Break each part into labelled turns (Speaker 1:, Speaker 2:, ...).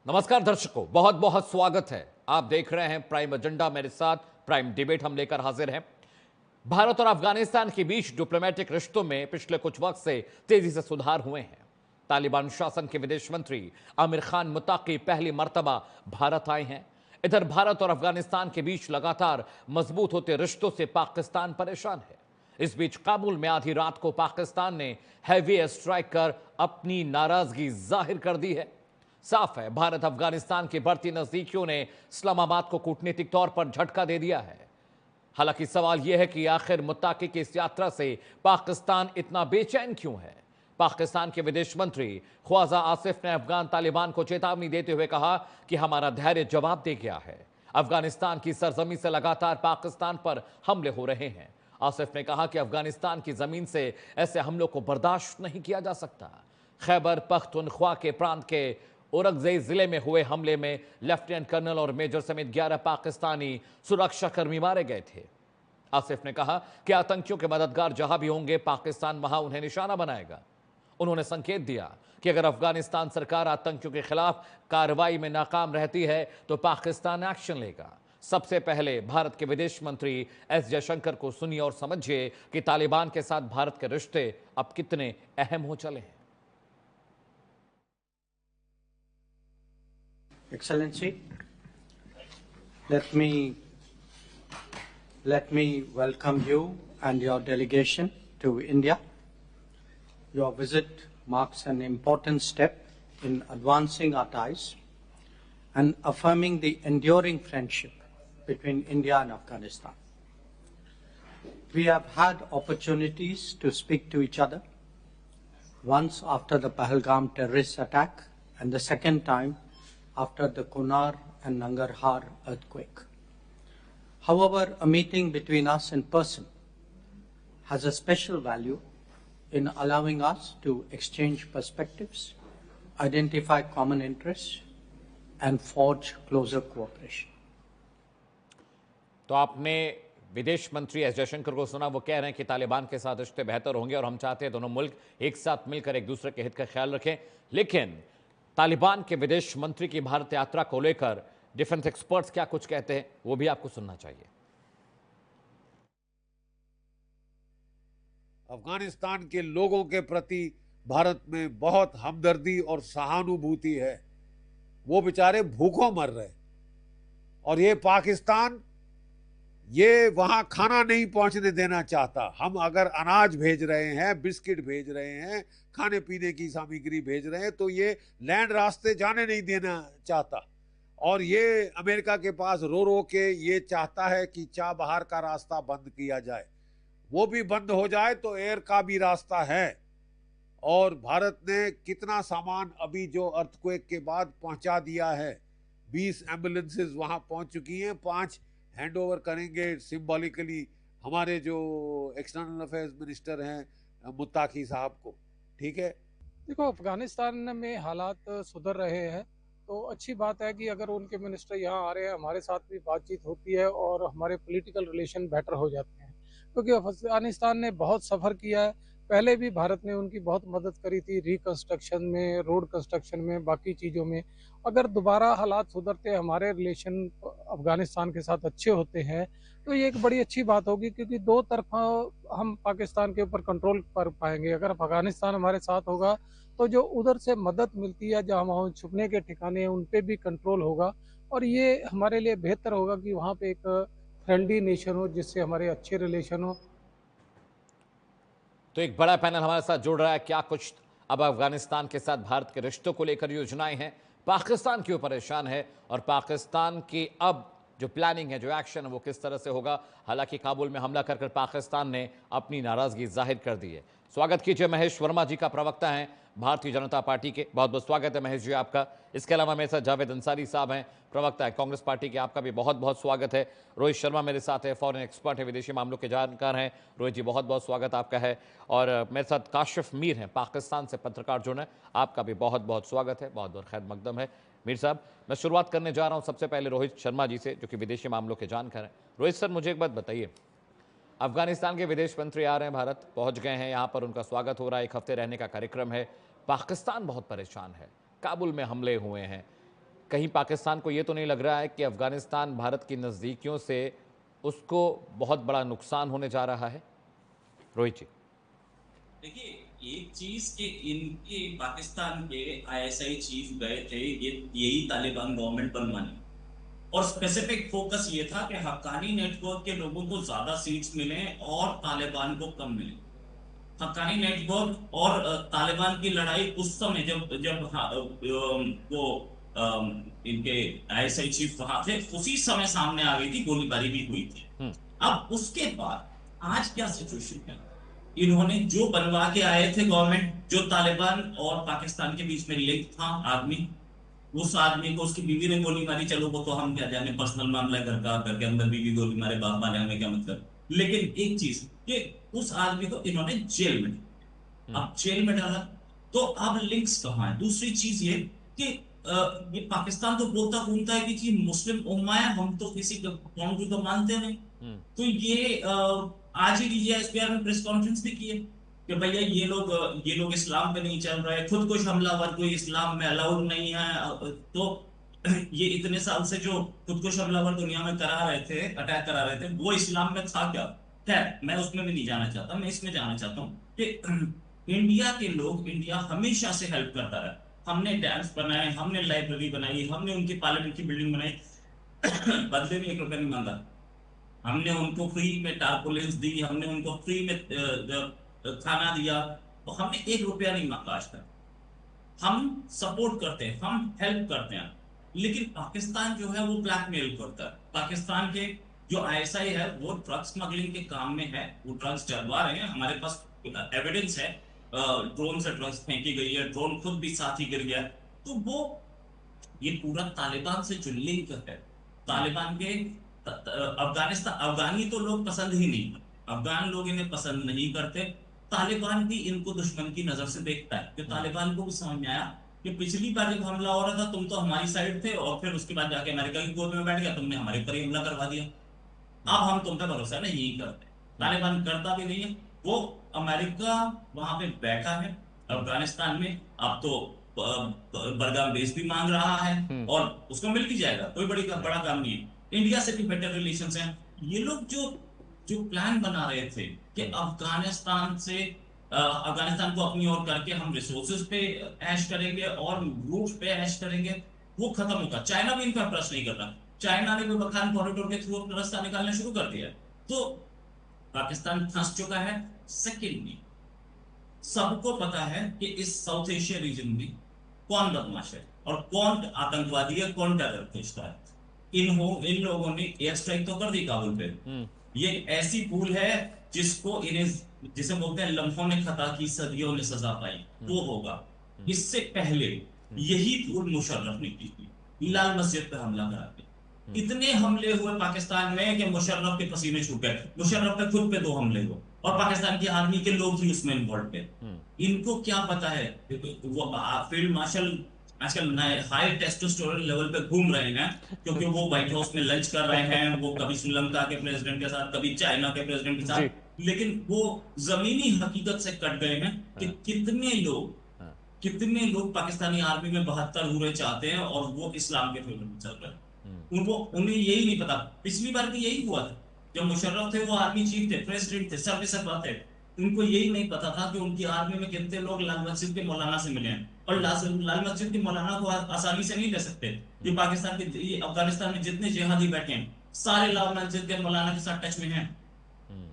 Speaker 1: नमस्कार दर्शकों, बहुत बहुत स्वागत है। आप देख रहे हैं प्राइम एजेंडा। मेरे साथ प्राइम डिबेट हम लेकर हाजिर हैं। भारत और अफगानिस्तान के बीच डिप्लोमेटिक रिश्तों में पिछले कुछ वक्त से तेजी से सुधार हुए हैं। तालिबान शासन के विदेश मंत्री आमिर खान मुत्ताकी पहली मर्तबा भारत आए हैं। इधर भारत और अफगानिस्तान के बीच लगातार मजबूत होते रिश्तों से पाकिस्तान परेशान है। इस बीच काबुल में आधी रात को पाकिस्तान ने हैवी एयर स्ट्राइक कर अपनी नाराजगी जाहिर कर दी है। साफ है, भारत अफगानिस्तान की बढ़ती नजदीकियों ने इस्लामाबाद को कूटनीतिक तौर पर झटका दे दिया है। हालांकि सवाल यह है कि आखिर मुत्ताकी की इस यात्रा से पाकिस्तान इतना बेचैन क्यों है। पाकिस्तान के विदेश मंत्री ख्वाजा आसिफ ने अफगान तालिबान को चेतावनी देते हुए कहा कि हमारा धैर्य जवाब दे गया है। अफगानिस्तान की सरजमी से लगातार पाकिस्तान पर हमले हो रहे हैं। आसिफ ने कहा कि अफगानिस्तान की जमीन से ऐसे हमलों को बर्दाश्त नहीं किया जा सकता। खैबर पख्तूनख्वा के प्रांत के औरंगजेब जिले में हुए हमले में लेफ्टिनेंट कर्नल और मेजर समेत 11 पाकिस्तानी सुरक्षाकर्मी मारे गए थे। आसिफ ने कहा कि आतंकियों के मददगार जहां भी होंगे, पाकिस्तान वहां उन्हें निशाना बनाएगा। उन्होंने संकेत दिया कि अगर अफगानिस्तान सरकार आतंकियों के खिलाफ कार्रवाई में नाकाम रहती है तो पाकिस्तान एक्शन लेगा। सबसे पहले भारत के विदेश मंत्री एस जयशंकर को सुनिए और समझिए कि तालिबान के साथ भारत के रिश्ते अब कितने अहम हो चले हैं।
Speaker 2: Excellency, let me welcome you and your delegation to India. Your visit marks an important step in advancing our ties and affirming the enduring friendship between India and Afghanistan. We have had opportunities to speak to each other, once after the Pahalgam terrorist attack and the second time after the Kunar and Nangarhar earthquake. However, a meeting between us in person has a special value in allowing us to exchange perspectives, identify common interests, and forge closer cooperation.
Speaker 1: तो आपने विदेश मंत्री S Jaishankar को सुना। वो कह रहे हैं कि तालिबान के साथ रिश्ते बेहतर होंगे और हम चाहते हैं दोनों मुल्क एक साथ मिलकर एक दूसरे के हित का ख्याल रखें। लेकिन तालिबान के विदेश मंत्री की भारत यात्रा को लेकर डिफेंस एक्सपर्ट्स क्या कुछ कहते हैं, वो भी आपको सुनना चाहिए।
Speaker 3: अफगानिस्तान के लोगों के प्रति भारत में बहुत हमदर्दी और सहानुभूति है। वो बेचारे भूखों मर रहे और ये पाकिस्तान ये वहां खाना नहीं पहुंचने देना चाहता। हम अगर अनाज भेज रहे हैं, बिस्किट भेज रहे हैं, खाने पीने की सामग्री भेज रहे हैं, तो ये लैंड रास्ते जाने नहीं देना चाहता। और ये अमेरिका के पास रो रो के ये चाहता है कि चाबहार का रास्ता बंद किया जाए। वो भी बंद हो जाए तो एयर का भी रास्ता है। और भारत ने कितना सामान अभी जो अर्थक्वेक के बाद पहुंचा दिया है। 20 एम्बुलेंसेज वहां पहुंच चुकी हैं, 5 हैंड ओवर करेंगे सिंबॉलिकली हमारे जो एक्सटर्नल अफेयर्स मिनिस्टर हैं मुत्ताकी साहब को। ठीक है,
Speaker 4: देखो, अफगानिस्तान में हालात सुधर रहे हैं तो अच्छी बात है कि अगर उनके मिनिस्टर यहाँ आ रहे हैं, हमारे साथ भी बातचीत होती है और हमारे पॉलिटिकल रिलेशन बेटर हो जाते हैं। क्योंकि अफगानिस्तान ने बहुत सफ़र किया है। पहले भी भारत ने उनकी बहुत मदद करी थी, रिकंस्ट्रक्शन में, रोड कंस्ट्रक्शन में, बाकी चीज़ों में। अगर दोबारा हालात सुधरते, हमारे रिलेशन अफगानिस्तान के साथ अच्छे होते हैं तो ये एक बड़ी अच्छी बात होगी, क्योंकि दो तरफा हम पाकिस्तान के ऊपर कंट्रोल कर पाएंगे। अगर अफगानिस्तान हमारे साथ होगा तो जो उधर से मदद मिलती है, जहाँ वहाँ छुपने के ठिकाने हैं, उन पे भी कंट्रोल होगा और ये हमारे लिए बेहतर होगा कि वहाँ पे एक फ्रेंडली नेशन हो जिससे हमारे अच्छे रिलेशन हो।
Speaker 1: तो एक बड़ा पैनल हमारे साथ जुड़ रहा है। क्या कुछ अब अफगानिस्तान के साथ भारत के रिश्तों को लेकर योजनाएं हैं, पाकिस्तान क्यों परेशान है और पाकिस्तान की अब जो प्लानिंग है, जो एक्शन है, वो किस तरह से होगा। हालांकि काबुल में हमला कर पाकिस्तान ने अपनी नाराजगी जाहिर कर दी है। स्वागत कीजिए महेश वर्मा जी का, प्रवक्ता हैं भारतीय जनता पार्टी के। बहुत बहुत स्वागत है महेश जी आपका। इसके अलावा मेरे साथ जावेद अंसारी साहब हैं, प्रवक्ता है कांग्रेस पार्टी के, आपका भी बहुत बहुत स्वागत है। रोहित शर्मा मेरे साथ है, फॉरेन एक्सपर्ट है, विदेशी मामलों के जानकार हैं। रोहित जी बहुत बहुत स्वागत आपका है। और मेरे साथ काशिफ मीर हैं, पाकिस्तान से पत्रकार जो है, आपका भी बहुत बहुत स्वागत है, बहुत बहुत खैर मकदम है। मीर साहब, मैं शुरुआत करने जा रहा हूं सबसे पहले रोहित शर्मा जी से, जो कि विदेशी मामलों के जानकार हैं। रोहित सर, मुझे एक बात बताइए, अफगानिस्तान के विदेश मंत्री आ रहे हैं, भारत पहुंच गए हैं, यहां पर उनका स्वागत हो रहा है, एक हफ्ते रहने का कार्यक्रम है। पाकिस्तान बहुत परेशान है, काबुल में हमले हुए हैं, कहीं पाकिस्तान को ये तो नहीं लग रहा है कि अफगानिस्तान भारत की नज़दीकियों से उसको बहुत बड़ा नुकसान होने जा रहा है? रोहित जी।
Speaker 5: देखिए, एक चीज कि इनके पाकिस्तान के आईएसआई चीफ गए थे यही तालिबान गवर्नमेंट बनवाने, और स्पेसिफिक फोकस ये था कि हक्कानी नेटवर्क के लोगों को ज्यादा सीट्स मिले और तालिबान को कम मिले। हक्कानी नेटवर्क और तालिबान की लड़ाई उस समय जब जब वो इनके आईएसआई चीफ वहां थे, उसी समय सामने आ गई थी, गोलीबारी भी हुई थी। अब उसके बाद आज क्या सिचुएशन है, इन्होंने जो बनवा के आए थे गवर्नमेंट, जो तालिबान और पाकिस्तान के बीच में लिंक था आदमी, उस आदमी को उसकी बीवी ने गोली मारी, चलो वो तो हम क्या जाने, पर्सनल मामला घर का, घर के अंदर बीवी गोली मारे, बाप मारे, हमें क्या मतलब। लेकिन एक चीज कि उस आदमी को इन्होंने जेल में, अब जेल में डाला, तो अब लिंक्स कहाँ है। दूसरी चीज ये कि ये पाकिस्तान तो बोलता घूमता है कि मुस्लिम उम्मा है, हम तो किसी कौम को तो मानते नहीं। तो ये आज ही डीजीएसपीआर में प्रेस कॉन्फ्रेंस भी की है कि भैया ये लोग इस्लाम पे नहीं चल रहे, खुद कुछ हमलावर कोई इस्लाम में अलाउड नहीं है। तो ये इतने साल से जो खुद कुछ हमलावर दुनिया में करा रहे थे, अटैक करा रहे थे, वो इस्लाम में था क्या? खैर, मैं उसमें भी नहीं जाना चाहता, मैं इसमें जाना चाहता हूँ कि इंडिया के लोग, इंडिया हमेशा से हेल्प करता रहा। हमने डैम्स बनाए, हमने लाइब्रेरी बनाई, हमने उनकी पार्लियामेंट की बिल्डिंग बनाई, बदले में 1 रुपया नहीं मांगा। हमने उनको फ्री में टारपोलिन्स दी, हमने उनको फ्री में खाना दिया, तो हमने 1 रुपया नहीं मांगा आज तक। हम सपोर्ट करते हैं, हम हेल्प करते हैं। लेकिन पाकिस्तान जो है वो ब्लैकमेल करता है। पाकिस्तान के जो आईएसआई है वो ड्रग स्मगलिंग के काम में है, वो ड्रग्स चलवा रहे हैं। हमारे पास एविडेंस है, ड्रोन से ड्रग्स फेंकी गई है, ड्रोन खुद भी साथ ही गिर गया। तो वो ये पूरा तालिबान से जो लिंक है, तालिबान के अफगानिस्तान, अफगानी तो लोग पसंद ही नहीं, अफगान लोग इन्हें पसंद नहीं करते। तालिबान भी इनको दुश्मन की नजर से देखता है, कि तालिबान को भी समझ में आया कि पिछली बार जब हमला हो रहा था तुम तो हमारी साइड थे, और फिर उसके बाद जाके अमेरिका की गोद में बैठ गया, तुमने हमारे ऊपर हमला करवा दिया। अब हम तुम पे भरोसा नहीं करते। तालिबान करता भी नहीं है, वो अमेरिका वहां पे बैठा है अफगानिस्तान में। अब तो बरगाम बेस भी मांग रहा है और उसको मिल भी जाएगा, कोई बड़ा काम नहीं है। इंडिया से भी बेटर रिलेशंस हैं। ये लोग जो प्लान बना रहे थे कि अफगानिस्तान को अपनी ओर करके हम रिसोर्सेज पे ऐश करेंगे और रूट पे ऐश करेंगे, वो खत्म होगा। चाइना भी इनका ट्रस्ट नहीं करता, चाइना ने भी बखान कॉरिडोर के थ्रू अपना रास्ता निकालना शुरू कर दिया। तो पाकिस्तान फंस चुका है। सेकेंडली, सबको पता है कि इस साउथ एशिया रीजन में कौन बदमाश है और कौन आतंकवादी है, कौन टेररिस्ट है। इन लोगों ने एयर स्ट्राइक तो कर दी काबुल पे। ये ऐसी भूल है जिसे बोलते हैं लम्हों ने खता की, सदियों ने सजा पाई, वो होगा। इससे पहले यही भूल मुशर्रफ ने की थी, लाल मस्जिद पे हमला करा के। इतने हमले हुए पाकिस्तान में कि मुशर्रफ के पसीने छूट गए। मुशर्रफ पे खुद पे 2 हमले हुए और पाकिस्तान की आर्मी के लोग ही उसमें इन्वॉल्व थे। इनको क्या पता है, वो फील्ड मार्शल आजकल हाई टेस्टोस्टेरोन लेवल पे घूम रहे हैं, क्योंकि वो व्हाइट हाउस में लंच कर रहे हैं, वो कभी श्रीलंका के प्रेसिडेंट के साथ, कभी चाइना के प्रेसिडेंट के साथ। लेकिन वो जमीनी हकीकत से कट गए हैं कि कितने लोग पाकिस्तानी आर्मी में 72 हुए चाहते हैं और वो इस्लाम के फेवर में चल रहे हैं। उन्हें यही नहीं पता। पिछली बार भी यही हुआ था, जब मुशर्रफ थे, वो आर्मी चीफ थे, प्रेसिडेंट थे, सब बात है। उनको यही नहीं पता था कि उनकी आर्मी में कितने लोग लाल मस्जिद के मौलाना से मिले हैं, और लाल मस्जिद के मौलाना को आसानी से नहीं ले सकते। ये पाकिस्तान के, अफगानिस्तान में जितने जिहादी बैठे हैं, सारे लाल मस्जिद के मौलाना के साथ टच में हैं।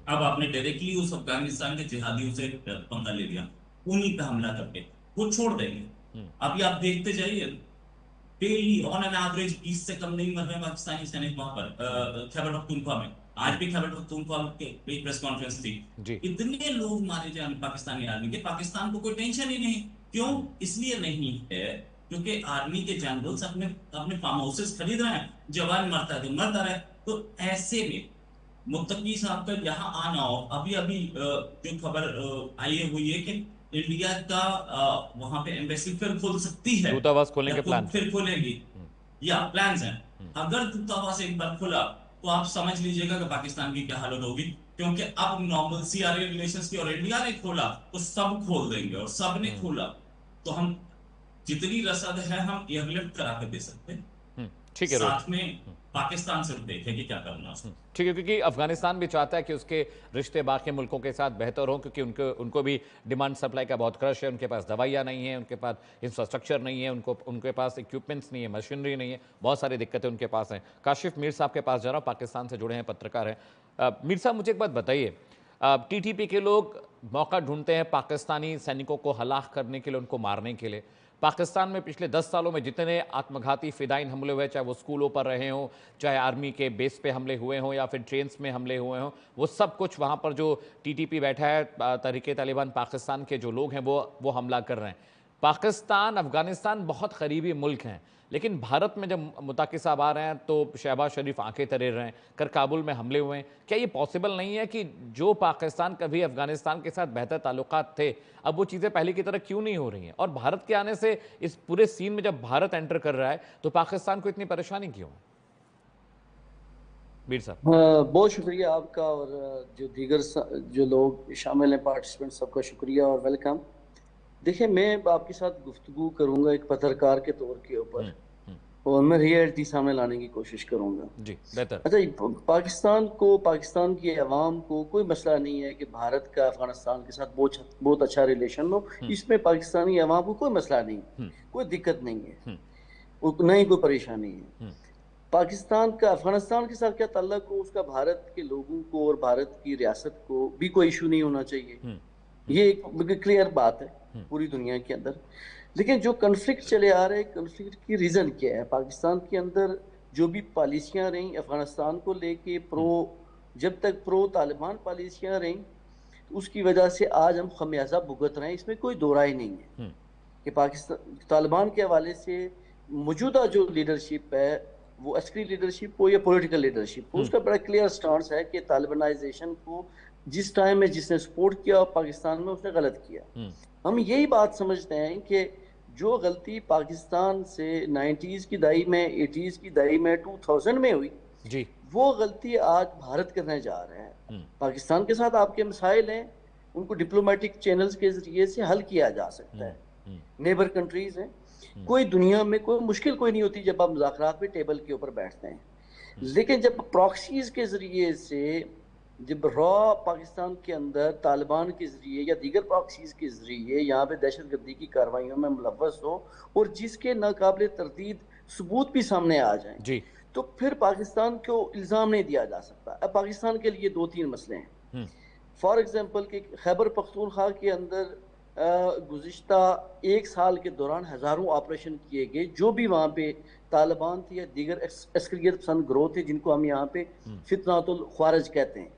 Speaker 5: अब आपने डायरेक्टली उस अफगानिस्तान के जिहादियों से पंगा ले लिया, उन्हीं पे हमला करके वो छोड़ देंगे। अभी आप देखते जाइए, डेली ऑन एन एवरेज 20 से कम नहीं मर रहे पाकिस्तानी सैनिक वहां पर खैबर पख्तूनख्वा में। आज भी खैबर पख्तूनख्वा के प्रेस कॉन्फ्रेंस थी, इतने लोग मारे जाए पाकिस्तानी आर्मी के, पाकिस्तान को कोई टेंशन ही नहीं। क्यों? इसलिए नहीं है क्योंकि आर्मी के जनरल्स अपने फार्म हाउसेस खरीद रहे हैं, जवान मरता है तो मरता रहे। तो ऐसे में मुत्तकी साहब का यहाँ आना, और अभी जो खबर आई हुई है कि इंडिया का वहां पे एम्बेसी फिर खुल सकती है,
Speaker 1: दूतावास खोलने के प्लान
Speaker 5: फिर खुलेगी या प्लान्स हैं। अगर दूतावास एक बार खुला तो आप समझ लीजिएगा कि पाकिस्तान की क्या हालत होगी, क्योंकि अब नॉर्मलसी आ रही है रिलेशंस की, और इंडिया ने खोला तो सब खोल देंगे, और सब ने खोला तो हम जितनी रसद है हम एयरलिफ्ट करा के दे सकते हैं।
Speaker 1: ठीक है रोहित।
Speaker 5: साथ में पाकिस्तान से देखें कि क्या करना है उसको।
Speaker 1: ठीक है, क्योंकि अफगानिस्तान भी चाहता है कि उसके रिश्ते बाकी मुल्कों के साथ बेहतर हों, क्योंकि उनको भी डिमांड सप्लाई का बहुत क्रश है। उनके पास दवाइयाँ नहीं है, उनके पास इंफ्रास्ट्रक्चर नहीं है, उनके पास इक्विपमेंट्स नहीं है, मशीनरी नहीं है, बहुत सारी दिक्कतें उनके पास हैं। काशिफ मीर साहब के पास जा रहा हूँ, पाकिस्तान से जुड़े हैं, पत्रकार हैं। मीर साहब, मुझे एक बात बताइए, टीटीपी के लोग मौका ढूंढते हैं पाकिस्तानी सैनिकों को हलाक करने के लिए, उनको मारने के लिए। पाकिस्तान में पिछले 10 सालों में जितने आत्मघाती फिदाइन हमले हुए, चाहे वो स्कूलों पर रहे हों, चाहे आर्मी के बेस पे हमले हुए हों, या फिर ट्रेन्स में हमले हुए हों, वो सब कुछ वहाँ पर जो टीटीपी बैठा है, तहरीके तालिबान पाकिस्तान के जो लोग हैं, वो हमला कर रहे हैं। पाकिस्तान अफगानिस्तान बहुत करीबी मुल्क हैं, लेकिन भारत में जब मुताक़ी साहब आ रहे हैं तो शहबाज शरीफ आंखें तरेर रहे हैं, कर काबुल में हमले हुए हैं। क्या ये पॉसिबल नहीं है कि जो पाकिस्तान कभी अफगानिस्तान के साथ बेहतर ताल्लुकात थे, अब वो चीज़ें पहले की तरह क्यों नहीं हो रही हैं? और भारत के आने से इस पूरे सीन में जब भारत एंटर कर रहा है तो पाकिस्तान को इतनी परेशानी क्यों है? मीर साहब।
Speaker 6: बहुत शुक्रिया आपका, और जो दीगर जो लोग शामिल हैं पार्टिसिपेंट, सबका शुक्रिया और वेलकम। देखिए, मैं आपके साथ गुफ्तगू करूंगा एक पत्रकार के तौर के ऊपर, और मैं रियलिटी सामने लाने की कोशिश करूंगा।
Speaker 1: जी, बेहतर।
Speaker 6: अच्छा, पाकिस्तान की अवाम को कोई मसला नहीं है कि भारत का अफगानिस्तान के साथ बहुत अच्छा रिलेशन हो। इसमें पाकिस्तानी अवाम को कोई मसला नहीं है, कोई दिक्कत नहीं है, न ही कोई परेशानी है। पाकिस्तान का अफगानिस्तान के साथ क्या ताल्लुक हो, उसका भारत के लोगों को और भारत की रियासत को भी कोई इशू नहीं होना चाहिए। ये एक क्लियर बात है पूरी दुनिया के अंदर। लेकिन जो कन्फ्लिक्ट चले आ रहे हैं, कन्फ्लिक्ट की रीज़न क्या है? पाकिस्तान के अंदर जो भी पॉलिसियाँ रहीं अफगानिस्तान को लेके, जब तक प्रो तालिबान पॉलिसियाँ रहीं, उसकी वजह से आज हम खमियाजा भुगत रहे हैं। इसमें कोई दो राय नहीं है कि पाकिस्तान तालिबान के हवाले से मौजूदा जो लीडरशिप है, वो अस्करी लीडरशिप हो या पॉलिटिकल लीडरशिप हो, उसका बड़ा क्लियर स्टांस है कि तालिबानाइजेशन को जिस टाइम में जिसने सपोर्ट किया पाकिस्तान में, उसने गलत किया। हम यही बात समझते हैं कि जो गलती पाकिस्तान से 90s की दहाई में, 80s की दहाई में, 2000 में हुई जी, वो गलती आज भारत करने जा रहे हैं। पाकिस्तान के साथ आपके मसाइल हैं, उनको डिप्लोमेटिक चैनल्स के जरिए से हल किया जा सकता है। नेबर कंट्रीज हैं, कोई दुनिया में कोई मुश्किल कोई नहीं होती जब आप मुज़ाकरात पे टेबल के ऊपर बैठते हैं। लेकिन जब प्रॉक्सीज के जरिए से, जब रॉ पाकिस्तान के अंदर तालिबान के जरिए या दीगर प्रॉक्सीज के जरिए यहाँ पे दहशतगर्दी की कार्रवाइयों में मुलव्वस हो, और जिसके नाकाबिले तरदीद सबूत भी सामने आ जाएं जी, तो फिर पाकिस्तान को इल्ज़ाम नहीं दिया जा सकता। अब पाकिस्तान के लिए 2-3 मसले हैं। फॉर एग्जाम्पल कि खैबर पख्तूनख्वा के अंदर गुज़िश्ता 1 साल के दौरान हज़ारों ऑपरेशन किए गए। जो भी वहाँ पे तालिबान थे या दीगर अस्करियत पसंद ग्रोह थे, जिनको हम यहाँ पे फितनातुल ख्वारिज कहते हैं,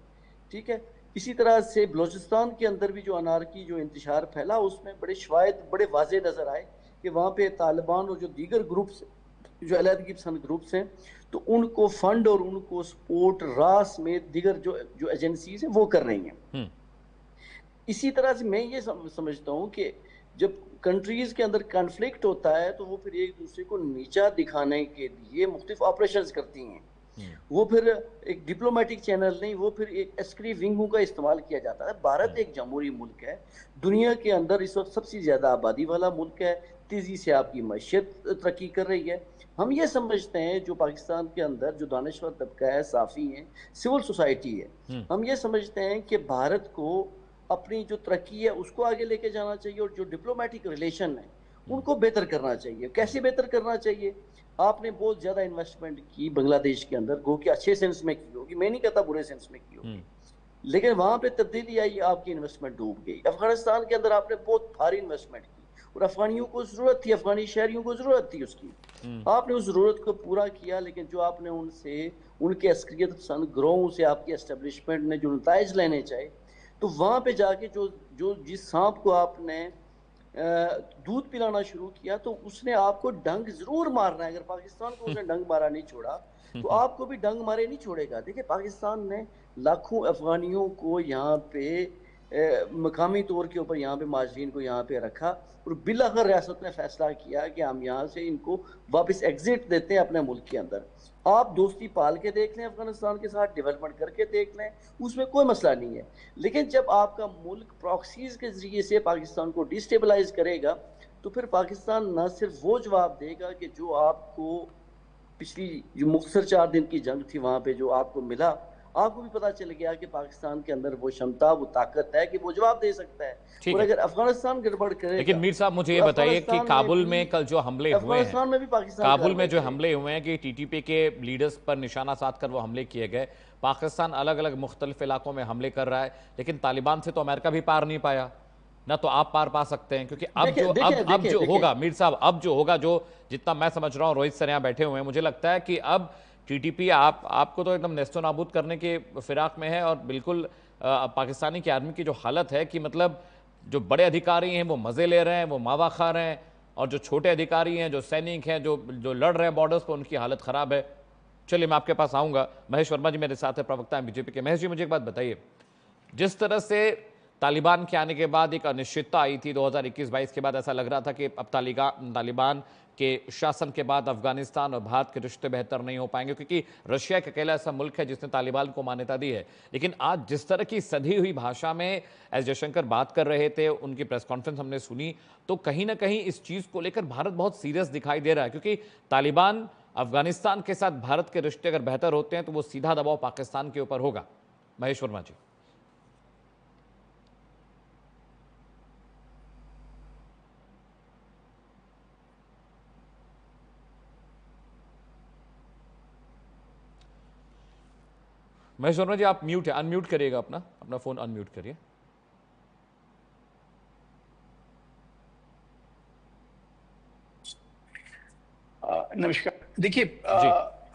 Speaker 6: ठीक है। इसी तरह से बलोचिस्तान के अंदर भी जो अनारकी जो इंतशार फैला, उसमें बड़े शवायद बड़े वाजे नज़र आए कि वहाँ पे तालिबान और जो दीगर ग्रुप्स, जो अलहदगी पसंद ग्रुप्स हैं, तो उनको फंड और उनको सपोर्ट रास में दीगर जो एजेंसीज हैं वो कर रही हैं। इसी तरह से मैं ये समझता हूँ कि जब कंट्रीज के अंदर कॉन्फ्लिक्ट होता है तो वो फिर एक दूसरे को नीचा दिखाने के लिए मुख्तलिफ ऑपरेशंस करती हैं। वो फिर एक डिप्लोमेटिक चैनल नहीं, वो फिर एक अस्करी विंगों का इस्तेमाल किया जाता है। भारत एक जमहूरी मुल्क है, दुनिया के अंदर इस वक्त सबसे ज़्यादा आबादी वाला मुल्क है, तेज़ी से आपकी मईशत तरक्की कर रही है। हम ये समझते हैं जो पाकिस्तान के अंदर जो दानिश्वर तबका है, साफ़ी है, सिविल सोसाइटी है, हम ये समझते हैं कि भारत को अपनी जो तरक्की है उसको आगे लेके जाना चाहिए, और जो डिप्लोमेटिक रिलेशन है उनको बेहतर करना चाहिए। कैसे बेहतर करना चाहिए? आपने बहुत ज़्यादा इन्वेस्टमेंट की बांग्लादेश के अंदर, गो कि अच्छे सेंस में की होगी, मैं नहीं कहता बुरे सेंस में की होगी, लेकिन वहाँ पे तब्दीली आई, आपकी इन्वेस्टमेंट डूब गई। अफगानिस्तान के अंदर आपने बहुत भारी इन्वेस्टमेंट की, और अफगानियों को ज़रूरत थी, अफगानी शहरियों को ज़रूरत थी उसकी, आपने उस ज़रूरत को पूरा किया। लेकिन जो आपने उनसे, उनके अस्करियत पसंद ग्रोहों से आपकी एस्टेब्लिशमेंट ने जो नताइज लेने चाहे, तो वहाँ पे जाके जिस सांप को आपने दूध पिलाना शुरू किया, तो उसने आपको डंग जरूर मारना है। अगर पाकिस्तान को उसने डंग मारा नहीं छोड़ा, तो आपको भी डंग मारे नहीं छोड़ेगा। देखिए, पाकिस्तान ने लाखों अफगानियों को यहाँ पे मकामी तौर के ऊपर यहाँ पे माजरीन को यहाँ पे रखा, और बिलाखिर रियासत ने फैसला किया कि हम यहाँ से इनको वापस एग्जिट देते हैं अपने मुल्क के अंदर। आप दोस्ती पाल के देख लें अफगानिस्तान के साथ, डेवलपमेंट करके देख लें, उसमें कोई मसला नहीं है। लेकिन जब आपका मुल्क प्रॉक्सीज के जरिए से पाकिस्तान को डिस्टेबलाइज करेगा, तो फिर पाकिस्तान न सिर्फ वो जवाब देगा कि जो आपको पिछली जो मुख्तसर 4 दिन की जंग थी वहां पे जो आपको मिला, आपको भी पता चल गया कि पाकिस्तान के अंदर वो क्षमता, वो ताकत है कि वो जवाब दे सकता है।
Speaker 1: ठीक
Speaker 6: और
Speaker 1: है,
Speaker 6: अगर अफगानिस्तान गड़बड़ करेगा,
Speaker 1: लेकिन मीर साहब मुझे ये
Speaker 6: तो
Speaker 1: बताइए कि
Speaker 6: अफगानिस्तान में
Speaker 1: काबुल
Speaker 6: भी
Speaker 1: में कल जो हमले हुए हैं,
Speaker 6: अफगानिस्तान में भी पाकिस्तान
Speaker 1: काबुल में जो
Speaker 6: कार्रवाई
Speaker 1: हमले हुए हैं कि टीटीपी के लीडर्स पर निशाना साधकर वो हमले किए गए, पाकिस्तान अलग अलग मुख्तलिफ इलाकों में हमले कर रहा है, लेकिन तालिबान से तो अमेरिका भी पार नहीं पाया ना, तो आप पार पा सकते हैं क्योंकि अब जो अब जो होगा मीर साहब, अब जो होगा, जो जितना मैं समझ रहा हूँ, रोहित सर यहाँ बैठे हुए हैं, मुझे लगता है कि अब टीटीपी आपको तो एकदम नेस्तो नाबूद करने के फिराक में है और बिल्कुल पाकिस्तानी की आर्मी की जो हालत है कि मतलब जो बड़े अधिकारी हैं वो मजे ले रहे हैं, वो मावा खा रहे हैं, और जो छोटे अधिकारी हैं, जो सैनिक हैं, जो जो लड़ रहे हैं बॉर्डर्स पर, उनकी हालत खराब है। चलिए मैं आपके पास आऊँगा। महेश वर्मा जी मेरे साथ है, प्रवक्ता हैं बीजेपी के। महेश जी मुझे एक बात बताइए, जिस तरह से तालिबान के आने के बाद एक अनिश्चितता आई थी 2021-22 के बाद, ऐसा लग रहा था कि अब तालिबान के शासन के बाद अफगानिस्तान और भारत के रिश्ते बेहतर नहीं हो पाएंगे क्योंकि रशिया एक अकेला ऐसा मुल्क है जिसने तालिबान को मान्यता दी है। लेकिन आज जिस तरह की सधी हुई भाषा में एस जयशंकर बात कर रहे थे, उनकी प्रेस कॉन्फ्रेंस हमने सुनी, तो कहीं ना कहीं इस चीज़ को लेकर भारत बहुत सीरियस दिखाई दे रहा है क्योंकि तालिबान अफगानिस्तान के साथ भारत के रिश्ते अगर बेहतर होते हैं तो वो सीधा दबाव पाकिस्तान के ऊपर होगा। महेश वर्मा जी। महेश वर्मा जी आप म्यूट है, अनम्यूट करिएगा, अपना फोन अनम्यूट करिए।
Speaker 7: नमस्कार। देखिए,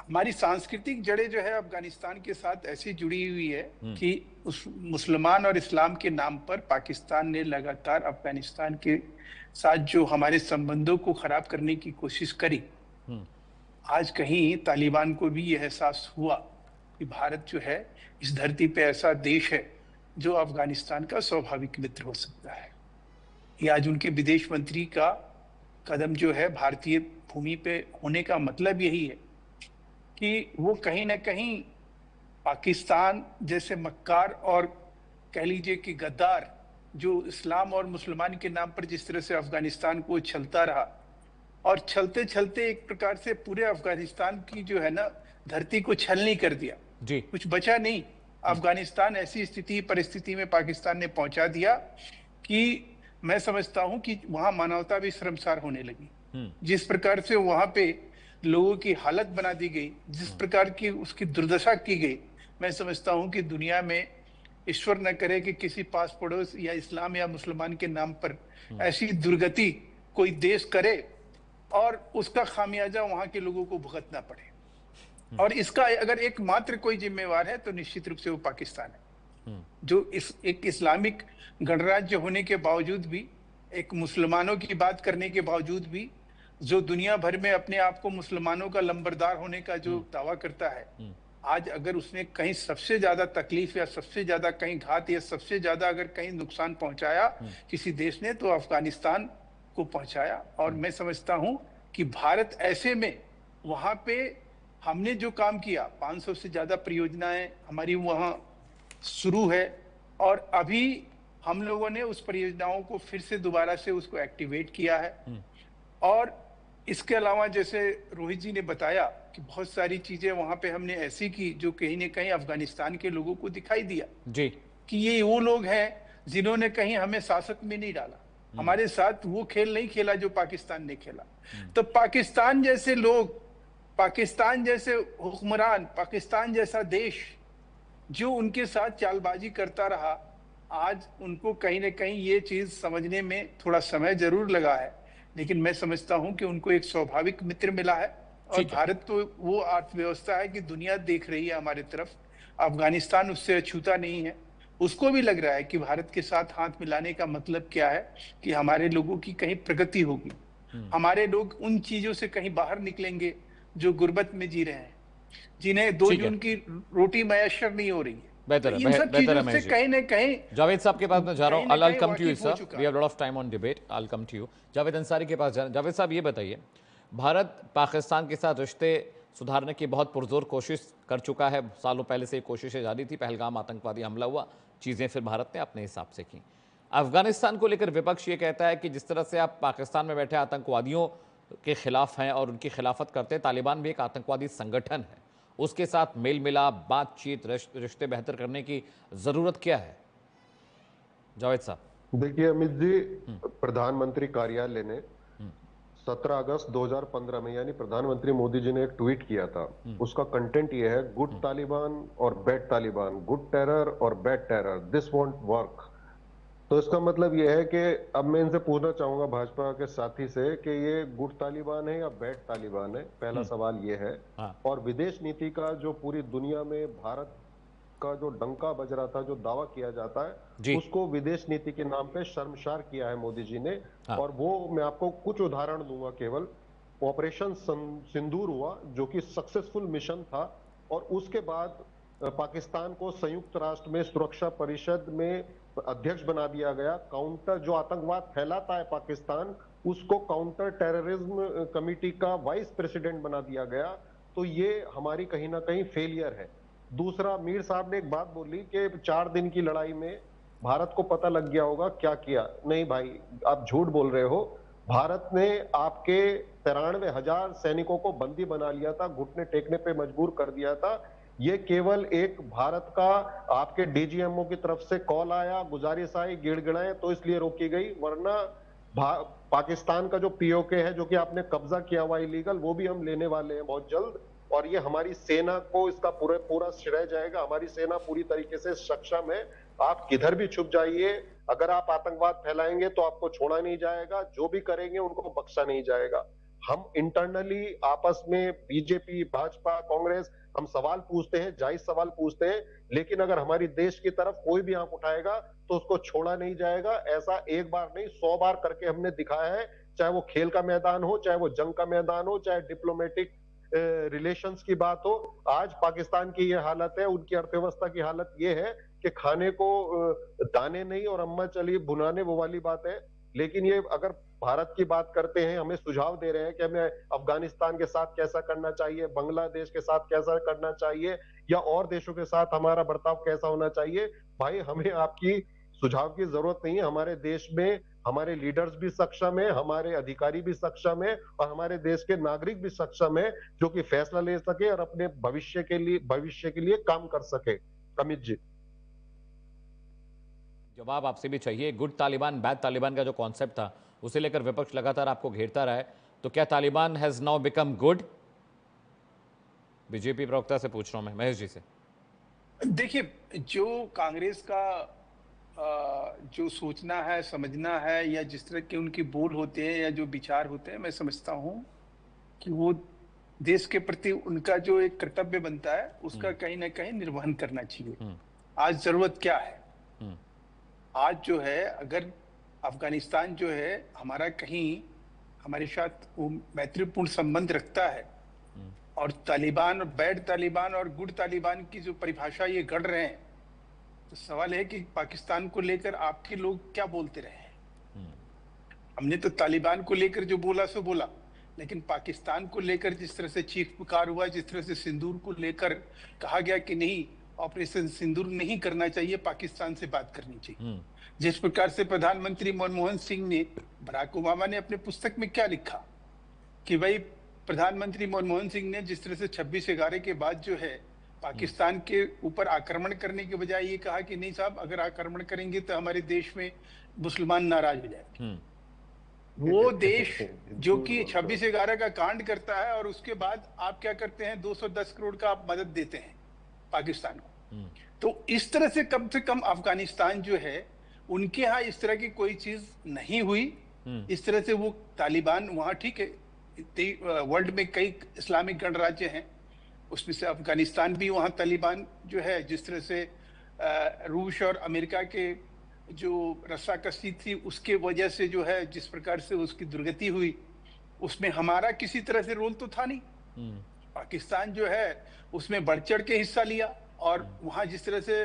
Speaker 7: हमारी सांस्कृतिक जड़ें जो है अफगानिस्तान के साथ ऐसी जुड़ी हुई है कि उस मुसलमान और इस्लाम के नाम पर पाकिस्तान ने लगातार अफगानिस्तान के साथ जो हमारे संबंधों को खराब करने की कोशिश करी। आज कहीं तालिबान को भी यह एहसास हुआ कि भारत जो है इस धरती पे ऐसा देश है जो अफगानिस्तान का स्वाभाविक मित्र हो सकता है। ये आज उनके विदेश मंत्री का कदम जो है भारतीय भूमि पे होने का मतलब यही है कि वो कहीं ना कहीं पाकिस्तान जैसे मक्कार और कह लीजिए कि गद्दार जो इस्लाम और मुसलमान के नाम पर जिस तरह से अफगानिस्तान को छलता रहा और चलते चलते एक प्रकार से पूरे अफगानिस्तान की जो है ना धरती को छलनी कर दिया
Speaker 1: जी।
Speaker 7: कुछ बचा नहीं। अफगानिस्तान ऐसी परिस्थिति में पाकिस्तान ने पहुंचा दिया कि मैं समझता हूं कि वहां मानवता भी शर्मसार होने लगी। जिस प्रकार से वहां पे लोगों की हालत बना दी गई, जिस प्रकार की उसकी दुर्दशा की गई, मैं समझता हूं कि दुनिया में ईश्वर न करे कि किसी पास पड़ोस या इस्लाम या मुसलमान के नाम पर ऐसी दुर्गति कोई देश करे और उसका खामियाजा वहां के लोगों को भुगतना पड़े। और इसका अगर एकमात्र कोई जिम्मेवार है तो निश्चित रूप से वो पाकिस्तान है, जो एक इस्लामिक गणराज्य होने के बावजूद भी, एक मुसलमानों की बात करने के बावजूद भी, जो दुनिया भर में अपने आप को मुसलमानों का लंबरदार होने का जो दावा करता है, आज अगर उसने कहीं सबसे ज्यादा तकलीफ या सबसे ज्यादा कहीं घात या सबसे ज्यादा अगर कहीं नुकसान पहुंचाया किसी देश ने, तो अफगानिस्तान को पहुंचाया। और मैं समझता हूं कि भारत ऐसे में वहां पे हमने जो काम किया, 500 से ज्यादा परियोजनाएं हमारी वहां शुरू है और अभी हम लोगों ने उस परियोजनाओं को फिर से दोबारा से उसको एक्टिवेट किया है। और इसके अलावा जैसे रोहित जी ने बताया कि बहुत सारी चीजें वहां पे हमने ऐसी की जो कहीं ना कहीं अफगानिस्तान के लोगों को दिखाई दिया
Speaker 1: जी
Speaker 7: कि ये वो लोग हैं जिन्होंने कहीं हमें सासत में नहीं डाला, हमारे साथ वो खेल नहीं खेला जो पाकिस्तान ने खेला। तो पाकिस्तान जैसे लोग, पाकिस्तान जैसे हुक्मरान, पाकिस्तान जैसा देश जो उनके साथ चालबाजी करता रहा, आज उनको कहीं ना कहीं ये चीज समझने में थोड़ा समय जरूर लगा है, लेकिन मैं समझता हूं कि उनको एक स्वाभाविक मित्र मिला है। और भारत तो वो अर्थव्यवस्था है कि दुनिया देख रही है हमारे तरफ, अफगानिस्तान उससे अछूता नहीं है। उसको भी लग रहा है कि भारत के साथ हाथ मिलाने का मतलब क्या है कि हमारे लोगों की कहीं प्रगति होगी, हमारे लोग उन चीजों से कहीं बाहर निकलेंगे जो गुर्बत में जी रहे हैं, जिन्हें 2 जून की रोटी मैसर नहीं हो रही है।
Speaker 1: बेहतर है, बेहतर है महेश जी।
Speaker 7: कहीं ना कहीं
Speaker 1: जावेद साहब के पास मैं जा रहा हूं। I'll come to you sir, we have a lot of time on debate, I'll come to you। Javed Ansari के पास जा रहा हूं। जावेद साहब ये बताइए, भारत पाकिस्तान के साथ रिश्ते सुधारने की बहुत पुरजोर कोशिश कर चुका है, सालों पहले से कोशिशें जारी थी, पहलगाम आतंकवादी हमला हुआ, चीज़ें फिर भारत ने अपने हिसाब से की। अफगानिस्तान को लेकर विपक्ष ये कहता है कि जिस तरह से आप पाकिस्तान में बैठे आतंकवादियों के खिलाफ हैं और उनकी खिलाफत करते हैं। तालिबान भी एक आतंकवादी संगठन है, उसके साथ मेल मिलाप, बातचीत, रिश्ते बेहतर करने की जरूरत क्या है जावेद साहब?
Speaker 8: देखिए अमित जी, प्रधानमंत्री कार्यालय ने 17 अगस्त 2015 में यानी प्रधानमंत्री मोदी जी ने एक ट्वीट किया था। उसका कंटेंट ये है, गुड तालिबान और बैड तालिबान, गुड टेरर और bad terror, this won't work. तो इसका मतलब ये है कि अब मैं इनसे पूछना चाहूंगा भाजपा के साथी से कि ये गुड तालिबान है या बैड तालिबान है। पहला सवाल ये है। और विदेश नीति का जो पूरी दुनिया में भारत का जो डंका बज रहा था, जो दावा किया जाता है, उसको विदेश नीति के नाम पे शर्मसार किया है मोदी जी ने। और वो मैं आपको कुछ उदाहरण दूंगा केवल। ऑपरेशन सिंदूर हुआ जो कि सक्सेसफुल मिशन था, और उसके बाद पाकिस्तान को संयुक्त राष्ट्र में सुरक्षा परिषद में अध्यक्ष बना दिया गया। काउंटर जो आतंकवाद फैलाता है पाकिस्तान, उसको काउंटर टेररिज्म कमेटी का वाइस प्रेसिडेंट बना दिया गया। तो ये हमारी कहीं ना कहीं फेलियर है। दूसरा, मीर साहब ने एक बात बोली कि 4 दिन की लड़ाई में भारत को पता लग गया होगा क्या किया। नहीं भाई, आप झूठ बोल रहे हो। भारत ने आपके 93,000 सैनिकों को बंदी बना लिया था, घुटने टेकने पे मजबूर कर दिया था। ये केवल एक भारत का आपके डीजीएमओ की तरफ से कॉल आया, गुजारिश आई, गिड़गिड़ाए, तो इसलिए रोकी गई। वरना पाकिस्तान का जो पीओके है, जो कि आपने कब्जा किया हुआ इलीगल, वो भी हम लेने वाले हैं बहुत जल्द। और ये हमारी सेना को इसका पूरा श्रेय जाएगा। हमारी सेना पूरी तरीके से सक्षम है। आप किधर भी छुप जाइए, अगर आप आतंकवाद फैलाएंगे तो आपको छोड़ा नहीं जाएगा। जो भी करेंगे उनको बख्शा नहीं जाएगा। हम इंटरनली आपस में बीजेपी, भाजपा, कांग्रेस, हम सवाल पूछते हैं, जायज सवाल पूछते हैं, लेकिन अगर हमारी देश की तरफ कोई भी आंख उठाएगा तो उसको छोड़ा नहीं जाएगा। ऐसा एक बार नहीं, 100 बार करके हमने दिखाया है। चाहे वो खेल का मैदान हो, चाहे वो जंग का मैदान हो, चाहे डिप्लोमेटिक रिलेशंस की बात हो। आज पाकिस्तान की ये हालत है, उनकी अर्थव्यवस्था की हालत ये है कि खाने को दाने नहीं और अम्मा चली भुनाने, वो वाली बात है। लेकिन ये अगर भारत की बात करते हैं, हमें सुझाव दे रहे हैं कि हमें अफगानिस्तान के साथ कैसा करना चाहिए, बांग्लादेश के साथ कैसा करना चाहिए, या और देशों के साथ हमारा बर्ताव कैसा होना चाहिए। भाई, हमें आपकी सुझाव की जरूरत नहीं है। हमारे देश में हमारे लीडर्स भी सक्षम है, हमारे अधिकारी भी सक्षम है, और हमारे देश के नागरिक भी सक्षम है, जो कि फैसला ले सके और अपने भविष्य के लिए काम कर सके। अमित जी,
Speaker 1: जवाब आपसे भी चाहिए। गुड तालिबान, बैड तालिबान का जो कॉन्सेप्ट था, उसे लेकर विपक्ष लगातार आपको घेरता रहा है, तो क्या Taliban has now become good? BJP प्रवक्ता से पूछ रहा हूं मैं, महेश जी से।
Speaker 7: देखिए, जो कांग्रेस का जो सोचना है, समझना है, या जिस तरह के उनके बोल होते हैं या जो विचार होते हैं, मैं समझता हूं कि वो देश के प्रति उनका जो एक कर्तव्य बनता है, उसका कहीं ना कहीं निर्वहन करना चाहिए। आज जरूरत क्या है? आज जो है, अगर अफगानिस्तान जो है हमारा कहीं हमारे साथ वो मैत्रीपूर्ण संबंध रखता है, और तालिबान और बैड तालिबान और गुड तालिबान की जो परिभाषा ये गढ़ रहे हैं, तो सवाल है कि पाकिस्तान को लेकर आपके लोग क्या बोलते रहे हैं? हमने तो तालिबान को लेकर जो बोला सो बोला, लेकिन पाकिस्तान को लेकर जिस तरह से चीख पुकार हुआ, जिस तरह से सिंदूर को लेकर कहा गया कि नहीं, ऑपरेशन सिंदूर नहीं करना चाहिए, पाकिस्तान से बात करनी चाहिए। जिस प्रकार से प्रधानमंत्री मनमोहन सिंह ने, बराक ओबामा ने अपने पुस्तक में क्या लिखा कि भाई प्रधानमंत्री मनमोहन सिंह ने जिस तरह से 26/11 के बाद जो है पाकिस्तान के ऊपर आक्रमण करने के बजाय ये कहा कि नहीं साहब, अगर आक्रमण करेंगे तो हमारे देश में मुसलमान नाराज हो जाएंगे। वो देश जो कि 26/11 का कांड करता है, और उसके बाद आप क्या करते हैं, 210 करोड़ का आप मदद देते हैं पाकिस्तान को। तो इस तरह से कम अफगानिस्तान जो है, उनके यहाँ इस तरह की कोई चीज नहीं हुई। इस तरह से वो तालिबान वहाँ, ठीक है, वर्ल्ड में कई इस्लामिक गणराज्य हैं, उसमें से अफगानिस्तान भी, वहाँ तालिबान जो है, जिस तरह से रूस और अमेरिका के जो रस्साकशी थी उसके वजह से जो है, जिस प्रकार से उसकी दुर्गति हुई, उसमें हमारा किसी तरह से रोल तो था नहीं। पाकिस्तान जो है उसमें बढ़ चढ़ के हिस्सा लिया, और वहाँ जिस तरह से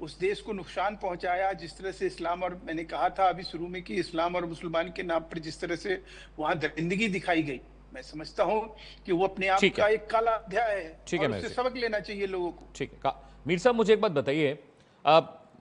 Speaker 7: उस देश को नुकसान पहुंचाया, जिस तरह से इस्लाम, और मैंने कहा था अभी शुरू में कि इस्लाम और मुसलमान के नाम पर जिस तरह से वहाँ दरिंदगी दिखाई गई, मैं समझता हूँ कि वो अपने आप का एक काला अध्याय है, और उससे सबक लेना चाहिए लोगों को।
Speaker 1: ठीक है मीर साहब, मुझे एक बात बताइए,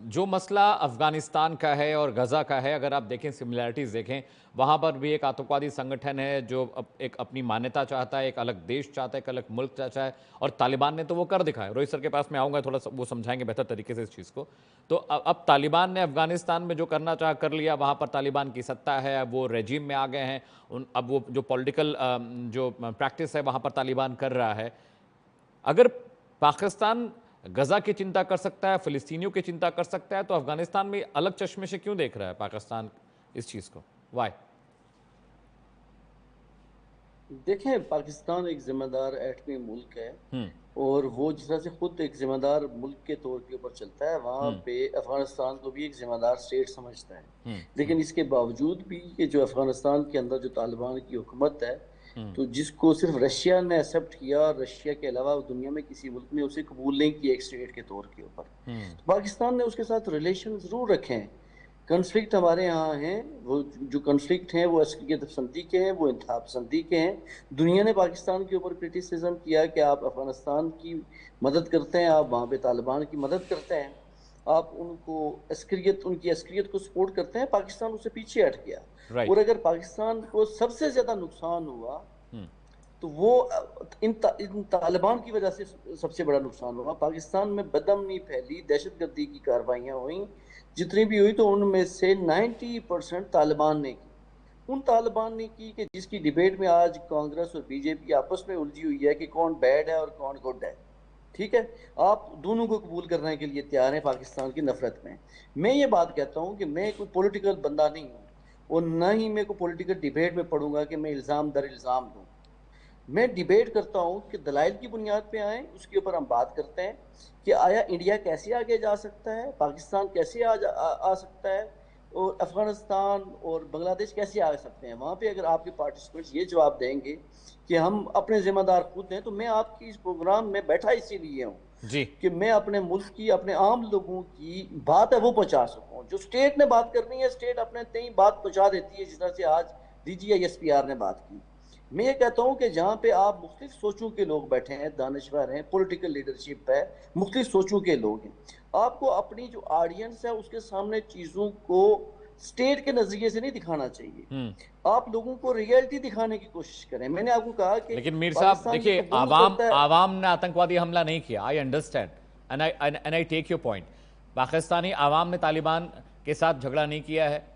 Speaker 1: जो मसला अफगानिस्तान का है और गजा का है, अगर आप देखें सिमिलैरिटीज देखें, वहां पर भी एक आतंकवादी संगठन है जो एक अपनी मान्यता चाहता है, एक अलग देश चाहता है, एक अलग मुल्क चाहता है, और तालिबान ने तो वो कर दिखाया। रोहित सर के पास मैं आऊँगा, थोड़ा वो समझाएंगे बेहतर तरीके से इस चीज़ को। तो अब तालिबान ने अफगानिस्तान में जो करना चाह कर लिया, वहाँ पर तालिबान की सत्ता है, अब वो रेजिम में आ गए हैं। अब वो जो पॉलिटिकल जो प्रैक्टिस है वहाँ पर तालिबान कर रहा है। अगर पाकिस्तान गजा की चिंता कर सकता है, फिलिस्तीनियों की चिंता कर सकता है, तो अफगानिस्तान में अलग चश्मे से क्यों देख रहा है पाकिस्तान इस चीज को? वाई?
Speaker 6: देखें, पाकिस्तान एक जिम्मेदार एटमी मुल्क है और वो जिस तरह से खुद एक जिम्मेदार मुल्क के तौर के ऊपर चलता है, वहाँ पे अफगानिस्तान को भी एक जिम्मेदार स्टेट समझता है। लेकिन इसके बावजूद भी कि जो अफगानिस्तान के अंदर जो तालिबान की हुकूमत है, तो जिसको सिर्फ रशिया ने एक्सेप्ट किया और रशिया के अलावा दुनिया में किसी मुल्क ने उसे कबूल नहीं किया एक स्टेट के तौर के ऊपर, तो पाकिस्तान ने उसके साथ रिलेशन जरूर रखे हैं। कॉन्फ्लिक्ट हमारे यहाँ हैं, वो जो कॉन्फ्लिक्ट हैं वो अस्करियत पसंदी के हैं, वो इंतहा पसंदी के हैं। दुनिया ने पाकिस्तान के ऊपर क्रिटिसिज्म किया कि आप अफगानिस्तान की मदद करते हैं, आप वहाँ पे तालिबान की मदद करते हैं, आप उनकी अस्करियत को सपोर्ट करते हैं। पाकिस्तान उससे पीछे हट गया। और अगर पाकिस्तान को सबसे ज्यादा नुकसान हुआ तो वो इन तालिबान की वजह से सबसे बड़ा नुकसान हुआ। पाकिस्तान में बदअमनी फैली, दहशतगर्दी की कार्रवाइयाँ हुई, जितनी भी हुई तो उनमें से 90% तालिबान ने की। उन तालिबान ने की कि जिसकी डिबेट में आज कांग्रेस और बीजेपी आपस में उलझी हुई है कि कौन बैड है और कौन गुड है। ठीक है, आप दोनों को कबूल करने के लिए तैयार हैं पाकिस्तान की नफरत में। मैं ये बात कहता हूँ कि मैं कोई पॉलिटिकल बंदा नहीं हूँ और न ही मैं कोई पॉलिटिकल डिबेट में पढ़ूंगा कि मैं इल्ज़ाम दर इल्ज़ाम दूँ। मैं डिबेट करता हूँ कि दलाइल की बुनियाद पे आए, उसके ऊपर हम बात करते हैं कि आया इंडिया कैसे आगे जा सकता है, पाकिस्तान कैसे आ सकता है, और अफगानिस्तान और बांग्लादेश कैसे आ सकते हैं। वहाँ पे अगर आपके पार्टिसिपेंट्स ये जवाब देंगे कि हम अपने जिम्मेदार खुद हैं, तो मैं आपकी इस प्रोग्राम में बैठा इसीलिए हूँ कि मैं अपने मुल्क की, अपने आम लोगों की बात है वो पहुँचा सकूँ। जो स्टेट ने बात करनी है, स्टेट अपने तई बात पहुँचा देती है, जिस तरह से आज DGISPR ने बात की। मैं ये कहता हूँ कि जहाँ पे आप मुख्तलिफ सोचों के लोग बैठे हैं, दानिश्वर हैं, पॉलिटिकल लीडरशिप है, मुख्तलिफ सोचों के लोग हैं, आपको अपनी जो ऑडियंस है उसके सामने चीज़ों को स्टेट के नजरिए से नहीं दिखाना चाहिए। आप लोगों को रियलिटी दिखाने की कोशिश करें। मैंने आपको कहा कि
Speaker 1: लेकिन मीर साहब देखिए, आवाम ने आतंकवादी हमला नहीं किया। I understand and I take your point. Pakistani आवाम ने तालिबान के साथ झगड़ा नहीं किया है,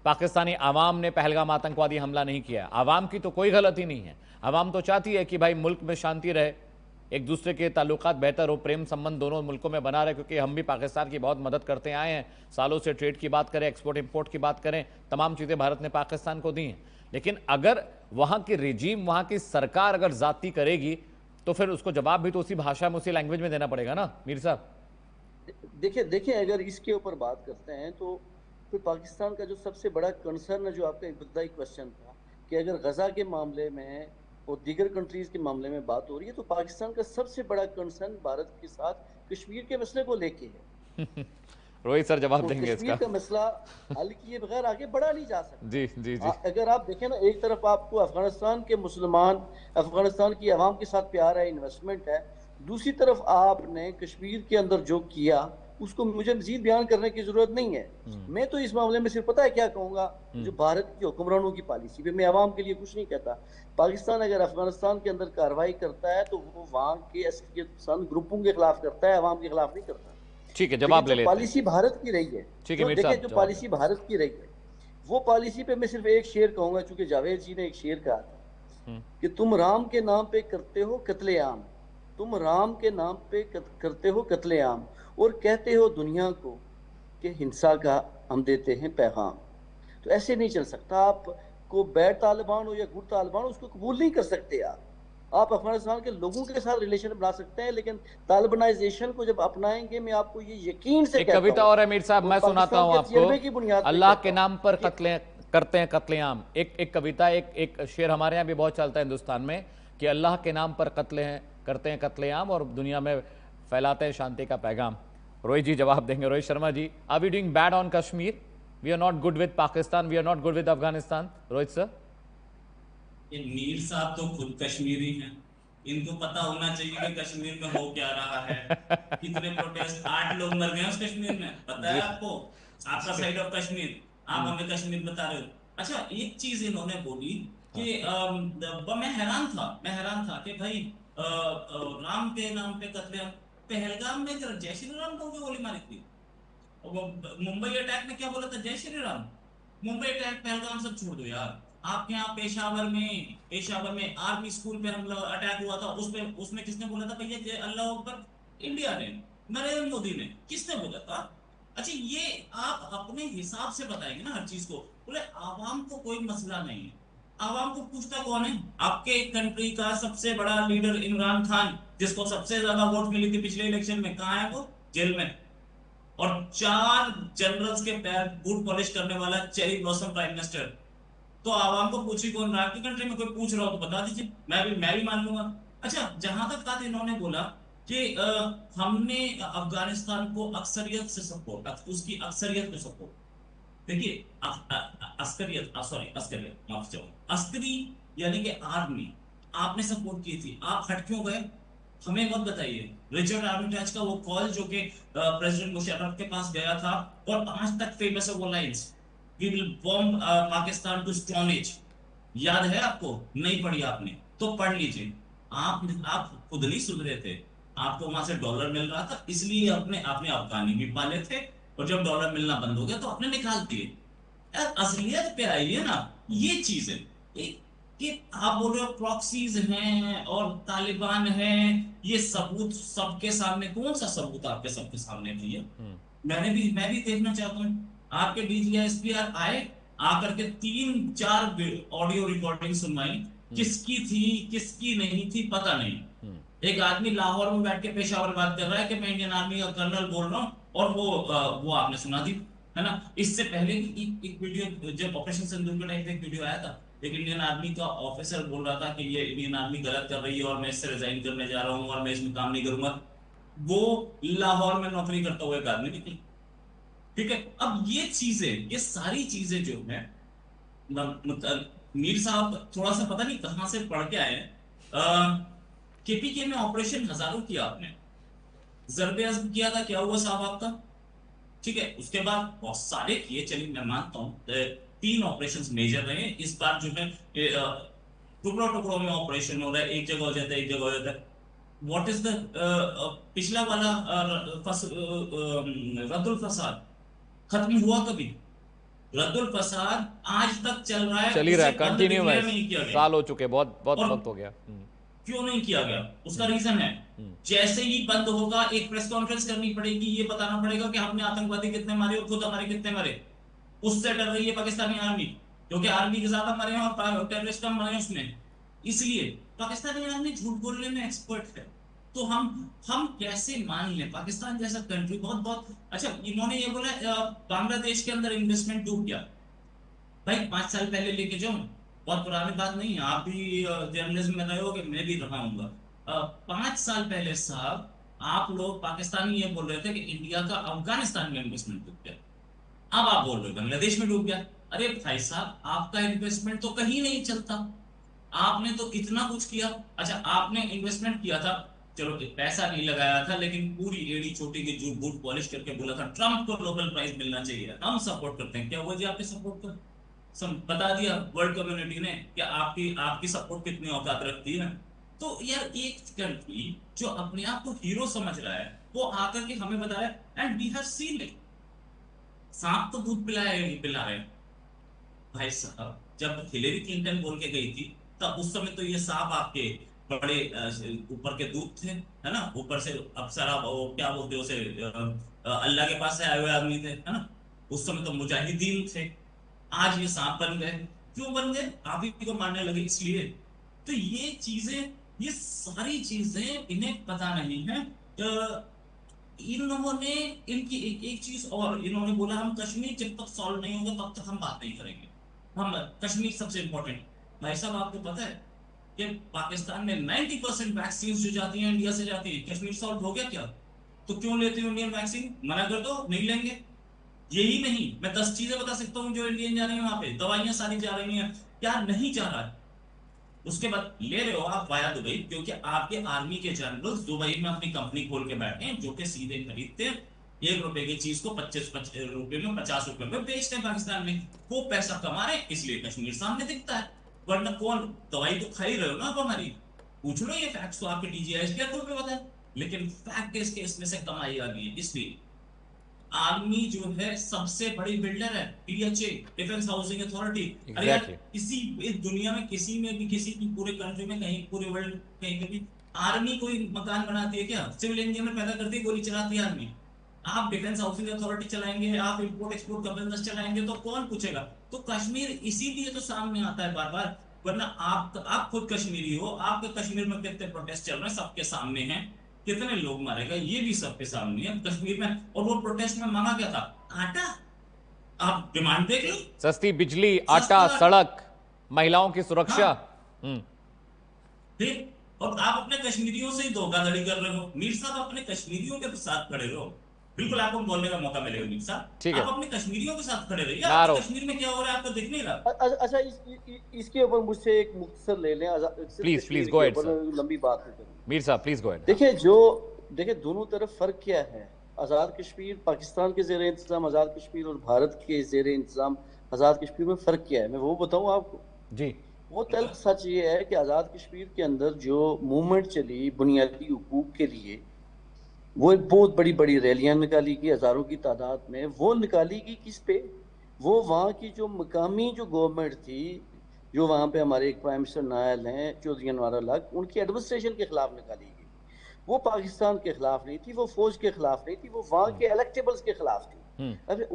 Speaker 1: पाकिस्तानी आवाम ने पहलगाम आतंकवादी हमला नहीं किया। आवाम की तो कोई गलती नहीं है। आवाम तो चाहती है कि भाई मुल्क में शांति रहे, एक दूसरे के ताल्लुकात बेहतर हो, प्रेम संबंध दोनों मुल्कों में बना रहे, क्योंकि हम भी पाकिस्तान की बहुत मदद करते आए हैं। सालों से ट्रेड की बात करें, एक्सपोर्ट इंपोर्ट की बात करें, तमाम चीज़ें भारत ने पाकिस्तान को दी हैं। लेकिन अगर वहाँ की रिजीम, वहाँ की सरकार अगर जाती करेगी तो फिर उसको जवाब भी तो उसी भाषा में, उसी लैंग्वेज में देना पड़ेगा ना मीर साहब।
Speaker 6: देखिए अगर इसके ऊपर बात करते हैं तो फिर पाकिस्तान का जो सबसे बड़ा कंसर्न है, जो आपका इब्तदाई क्वेश्चन था कि अगर गजा के मामले में और दीगर कंट्रीज के मामले में बात हो रही है, तो पाकिस्तान का सबसे बड़ा कंसर्न भारत के साथ कश्मीर के मसले को लेके है।
Speaker 1: रोहित सर जवाब देंगे इसका।
Speaker 6: कश्मीर का मसला हल किए बगैर आगे बढ़ा नहीं जा सकता।
Speaker 1: जी।
Speaker 6: अगर आप देखें ना, एक तरफ आपको अफगानिस्तान के मुसलमान, अफगानिस्तान की आवाम के साथ प्यार है, इन्वेस्टमेंट है, दूसरी तरफ आपने कश्मीर के अंदर जो किया उसको मुझे मजीद बयान करने की जरूरत नहीं है। मैं तो इस मामले में सिर्फ पता है क्या कहूंगा, जो भारत की हुक्मरानों की पॉलिसी पे, मैं आवाम के लिए कुछ नहीं कहता। पाकिस्तान अगर अफगानिस्तान के अंदर कार्रवाई करता है तो वो वहाँ के अस्करियत पसंद ग्रुपों के खिलाफ करता है, आवाम के खिलाफ नहीं करता।
Speaker 1: ठीक है, जवाब ले लेते हैं।
Speaker 6: पॉलिसी भारत की रही है, देखिए जो पॉलिसी भारत की रही है, वो पॉलिसी पे मैं सिर्फ एक शेर कहूंगा, चूंकि जावेद जी ने एक शेर कहा था कि तुम राम के नाम पे करते हो कत्लेआम, तुम राम के नाम पे करते हो कत्लेआम और कहते हो दुनिया को कि हिंसा का हम देते हैं पैगाम। तो ऐसे नहीं चल सकता। आपको बैड तालिबान हो या गुड तालिबान, उसको कबूल नहीं कर सकते। आप अफगानिस्तान के लोगों के साथ रिलेशन बना सकते हैं, लेकिन तालिबानाइजेशन को जब अपनाएंगे, मैं आपको ये यकीन से कहता हूं।
Speaker 1: कविता और अमीर साहब मैं सुनाता हूं आपको, अल्लाह के नाम पर करते हैं कत्लेआम। एक कविता, एक शेर हमारे यहाँ भी बहुत चलता है हिंदुस्तान में कि अल्लाह के नाम पर करते हैं कत्लेआम और दुनिया में फैलाते हैं शांति का पैगाम। रोहित जी जवाब देंगे। Rohit Sharma ji, are we doing bad on Kashmir? We are not good with Pakistan, we are not good with Afghanistan. Rohit sir,
Speaker 5: ये मीर साहब तो खुद कश्मीरी हैं इनको पता होना चाहिए कि कश्मीर में हो क्या रहा है, कितने प्रोटेस्ट, 8 लोग मर गए उस कश्मीर में, पता है आपको? आपका साइड ऑफ कश्मीर, आप हमें कश्मीर बता रहे हो। अच्छा, एक चीज इन्होंने बोली कि मैं हैरान था कि भाई राम के नाम पे कत्लेआम, पहलगाम में जय श्री राम को क्यों गोली मारी थी? और वो मुंबई अटैक में क्या बोला था? जय श्री राम। मुंबई अटैक, पहलगाम सब छोड़ दो यार। आपके यहाँ पेशावर में आर्मी स्कूल पे हमला अटैक हुआ था, उसमें किसने बोला था भैया जय अल्लाह अकबर? इंडिया ने, नरेंद्र मोदी ने। किसने बोला था? अच्छा, ये आप अपने हिसाब से बताएंगे ना हर चीज को। बोले आवाम को कोई मसला नहीं है। आवाम को पूछता कौन है? आपके कंट्री का सबसे बड़ा लीडर इमरान खान, जिसको सबसे ज्यादा वोट मिली थी पिछले इलेक्शन में, कहाँ है वो? जेल में। और 4 जनरल्स के पैर बूट पॉलिश करने वाला चेरी ब्लॉसम प्राइम मिनिस्टर। तो आवाम को पूछी कौन रहा? आपकी कंट्री में कोई पूछ रहा हो तो बता दीजिए, मैं भी मान लूंगा। अच्छा, जहां तक बात इन्होंने बोला कि हमने अफगानिस्तान को अक्सरियत से सपोर्ट, उसकी अक्सरियत को सपोर्ट। देखिए, अस्करियत माफ चाहो, अस्करी यानी कि आर्मी आपने सपोर्ट की थी, आप हट क्यों गए? हमें मत बताइए। रिचर्ड आर्मिटाज का वो कॉल जो कि प्रेसिडेंट मुशर्रफ के पास गया था, और आज तक फेमस है वो lines, we will bomb Pakistan to stone age. याद है आपको? नहीं पढ़ी आपने तो पढ़ लीजिए। आप खुद नहीं सुधरे थे। आपको वहां से डॉलर मिल रहा था, इसलिए आपने अफगानी भी पाले थे, और जब डॉलर मिलना बंद हो गया तो आपने निकाल दिए। यार असलियत पे आइए ना। ये चीज है कि आप बोल रहे हो प्रॉक्सीज हैं और तालिबान हैं, ये सबूत सबके सामने, कौन सा सबूत आपके सबके सामने भैया? मैं भी देखना चाहता हूँ। आपके DGSPR आए, आकर के 3-4 ऑडियो रिकॉर्डिंग सुनवाई, किसकी थी किसकी नहीं थी पता नहीं। एक आदमी लाहौर में बैठ के पेशावर बात कर रहा है कि मैं इंडियन आर्मी का कर्नल बोल रहा हूँ, और वो आपने सुना दी, है ना? इससे पहले एक वीडियो, जब ऑपरेशन सिंदूर के टाइम पे एक वीडियो आया था, एक इंडियन आर्मी का ऑफिसर बोल रहा था कि ये इंडियन आर्मी गलत कर रही है और मैं इससे रिजाइन करने जा रहा हूँ और मैं इसमें काम नहीं करूंगा। वो लाहौर में नौकरी करता हुआ एक आदमी निकल। ठीक है, अब ये सारी चीजें जो है, मीर साहब थोड़ा सा पता नहीं कहां से पढ़ के आए हैं। KPK में ऑपरेशन हजारों किया आपने, जरबे अज़्म किया था, क्या हुआ साहब आपका? ठीक है, उसके बाद बहुत सारे किए, चलिए मैं मानता हूँ 3 ऑपरेशंस मेजर रहे। इस बार जो है टुकड़ों में ऑपरेशन हो रहा है, एक जगह हो जाता है, एक जगह हो जाता है। व्हाट इज द पिछला वाला रद्दुल फसाद खत्म हुआ कभी? रद्दुल फसाद आज तक चल रहा है,
Speaker 1: चल ही रहा है, कंटिन्यू है,
Speaker 5: नहीं किया गया।
Speaker 1: साल हो चुके, बहुत वक्त हो गया।
Speaker 5: क्यों नहीं किया गया? उसका रीजन है, जैसे ही बंद होगा एक प्रेस कॉन्फ्रेंस करनी पड़ेगी, ये बताना पड़ेगा कि हमने आतंकवादी कितने मारे और खुद हमारे कितने मरे। उससे डर रही है पाकिस्तानी आर्मी, क्योंकि आर्मी के ज्यादा मरे हैं और टेररिस्ट कम मरे हैं उसमें। इसलिए पाकिस्तानी आर्मी झूठ बोलने में एक्सपर्ट है। तो हम कैसे मान लें? पाकिस्तान जैसा कंट्री बहुत अच्छा। इन्होंने ये बोला बांग्लादेश के अंदर इन्वेस्टमेंट डूब गया। भाई 5 साल पहले लेके जाऊं, बहुत पुरानी बात नहीं है, आप भी जर्नलिज्म में रहे होगे, मैं भी रहा हूँ। 5 साल पहले साहब आप लोग पाकिस्तानी ये बोल रहे थे कि इंडिया का अफगानिस्तान में इन्वेस्टमेंट डूब गया। अब आप बोल रहे हो बांग्लादेश में डूब गया। अरे भाई साहब, आपका इन्वेस्टमेंट तो कहीं नहीं चलता, आपने तो कितना कुछ किया। अच्छा, आपने इन्वेस्टमेंट किया था, चलो पैसा नहीं लगाया था, लेकिन पूरी एड़ी चोटी की जूट बूट पॉलिश करके बोला था ट्रंप को नोबेल प्राइज मिलना चाहिए, हम सपोर्ट करते हैं। क्या हुआ जी आपके सपोर्ट को? बता दिया वर्ल्ड कम्युनिटी ने कि आपकी सपोर्ट कितनी औकात रखती है। तो यार एक कंट्री जो अपने आप को हीरो समझ रहा है, वो आकर के हमें बता रहा है, and we have seen it. सांप तो दूध पिलाया नहीं पिला रहे भाई साहब। जब हिलेरी क्लिंटन बोल के गई थी, तब उस समय तो ये सांप आपके बड़े ऊपर के दूत थे, है ना? ऊपर से अप्सरा, वो क्या बोलते हैं उसे, अल्लाह के पास से आए हुए आदमी थे, है ना? उस समय तो मुजाहिदीन थे। आज ये सांप बन गए। क्यों बन गए? आप ही को मारने लगे इसलिए। तो ये सारी चीजें इन्हें पता नहीं है। इन्होंने इनकी एक चीज और इन्होंने बोला, हम कश्मीर जब तक सॉल्व नहीं होगा तब तक हम बात नहीं करेंगे, हम कश्मीर सबसे इंपॉर्टेंट। भाई साहब, आपको पता है कि पाकिस्तान में 90% वैक्सीन जो जाती हैं इंडिया से जाती है। कश्मीर सॉल्व हो गया क्या? तो क्यों लेते हो इंडियन वैक्सीन? मना कर दो, नहीं लेंगे। यही नहीं, मैं 10 चीजें बता सकता हूँ जो इंडियन जा रही है वहां पे, दवाइयां सारी जा रही हैं। क्या नहीं जा रहा है? उसके बाद ले रहे हो आप वाया दुबई, क्योंकि आपके आर्मी के जनरल दुबई में अपनी कंपनी खोल के बैठे हैं, जो कि सीधे खरीदते हैं 1 रुपए की चीज को 25 रुपए में, 50 रुपए में बेचते हैं पाकिस्तान में। वो पैसा कमा रहे हैं, इसलिए कश्मीर सामने दिखता है। वरना कौन, दवाई तो खा ही रहे हो ना आप हमारी, पूछ लो ये फैक्ट्स तो आपके डीजीआई क्या पे बताए। लेकिन फैक्ट इसके इसमें से कमाई आ गई है। इसलिए आर्मी जो है सबसे बड़ी बिल्डर है, डीएचए, डिफेंस हाउसिंग अथॉरिटी। अरे यार
Speaker 1: Exactly.
Speaker 5: किसी इस दुनिया में किसी में भी, किसी भी पूरे कंट्री में, कहीं पूरे वर्ल्ड कहीं पे भी आर्मी कोई मकान बनाती है क्या? सिविल इंजीनियर पैदा करती है, गोली चलाती है आर्मी। आप डिफेंस हाउसिंग अथॉरिटी चलाएंगे, आप इंपोर्ट एक्सपोर्ट का बिजनेस चलाएंगे, तो कौन पूछेगा? तो कश्मीर इसीलिए तो सामने आता है बार बार। वरना आप खुद कश्मीरी हो, आपके कश्मीर में कितने प्रोटेस्ट चल रहे हैं सबके सामने हैं, कितने लोग मारे गए ये भी सबके सामने है कश्मीर में। और वो प्रोटेस्ट में मांगा क्या था? आटा। आप डिमांड देख लो,
Speaker 1: सस्ती बिजली, आटा, सड़क, महिलाओं की सुरक्षा।
Speaker 5: हाँ। ठीक। और आप अपने कश्मीरियों से ही धोखाधड़ी कर रहे हो। मीर साहब अपने कश्मीरियों के साथ खड़े रहो, बिल्कुल आपको बोलने का मौका मिलेगा मीर साहब,
Speaker 1: ठीक है।
Speaker 5: आप अपने कश्मीरियों के साथ खड़े रहिए।
Speaker 1: नारो।
Speaker 5: कश्मीर में क्या हो रहा है आपको दिख नहीं रहा?
Speaker 6: अच्छा, इसके ऊपर मुझसे एक मुख्तसर ले लें।
Speaker 1: Please go ahead sir.
Speaker 6: लंबी बात नहीं करूं।
Speaker 1: मीर साहब प्लीज गो अहेड।
Speaker 6: देखिए दोनों तरफ फर्क क्या है। आज़ाद कश्मीर पाकिस्तान के ज़ेर इंतज़ाम आज़ाद कश्मीर और भारत के ज़ेर इंतज़ाम आज़ाद कश्मीर में फ़र्क क्या है, मैं वो बताऊं आपको
Speaker 1: जी।
Speaker 6: वो तल्ख सच ये है कि आज़ाद कश्मीर के अंदर जो मूवमेंट चली बुनियादी हुकूक के लिए, वो एक बहुत बड़ी बड़ी रैलियां निकाली गई हज़ारों की तादाद में। वो निकाली गई किस पे? वो वहाँ की जो मकामी जो गवर्नमेंट थी, जो वहाँ पे हमारे एक प्राइम मिनिस्टर नायल हैं चौधरी अनवर अल हक, उनकी एडमिनिस्ट्रेशन के खिलाफ निकाली गई। वो पाकिस्तान के खिलाफ नहीं थी, वो फौज के खिलाफ नहीं थी, वो वहाँ के इलेक्टेबल्स के खिलाफ थी। अब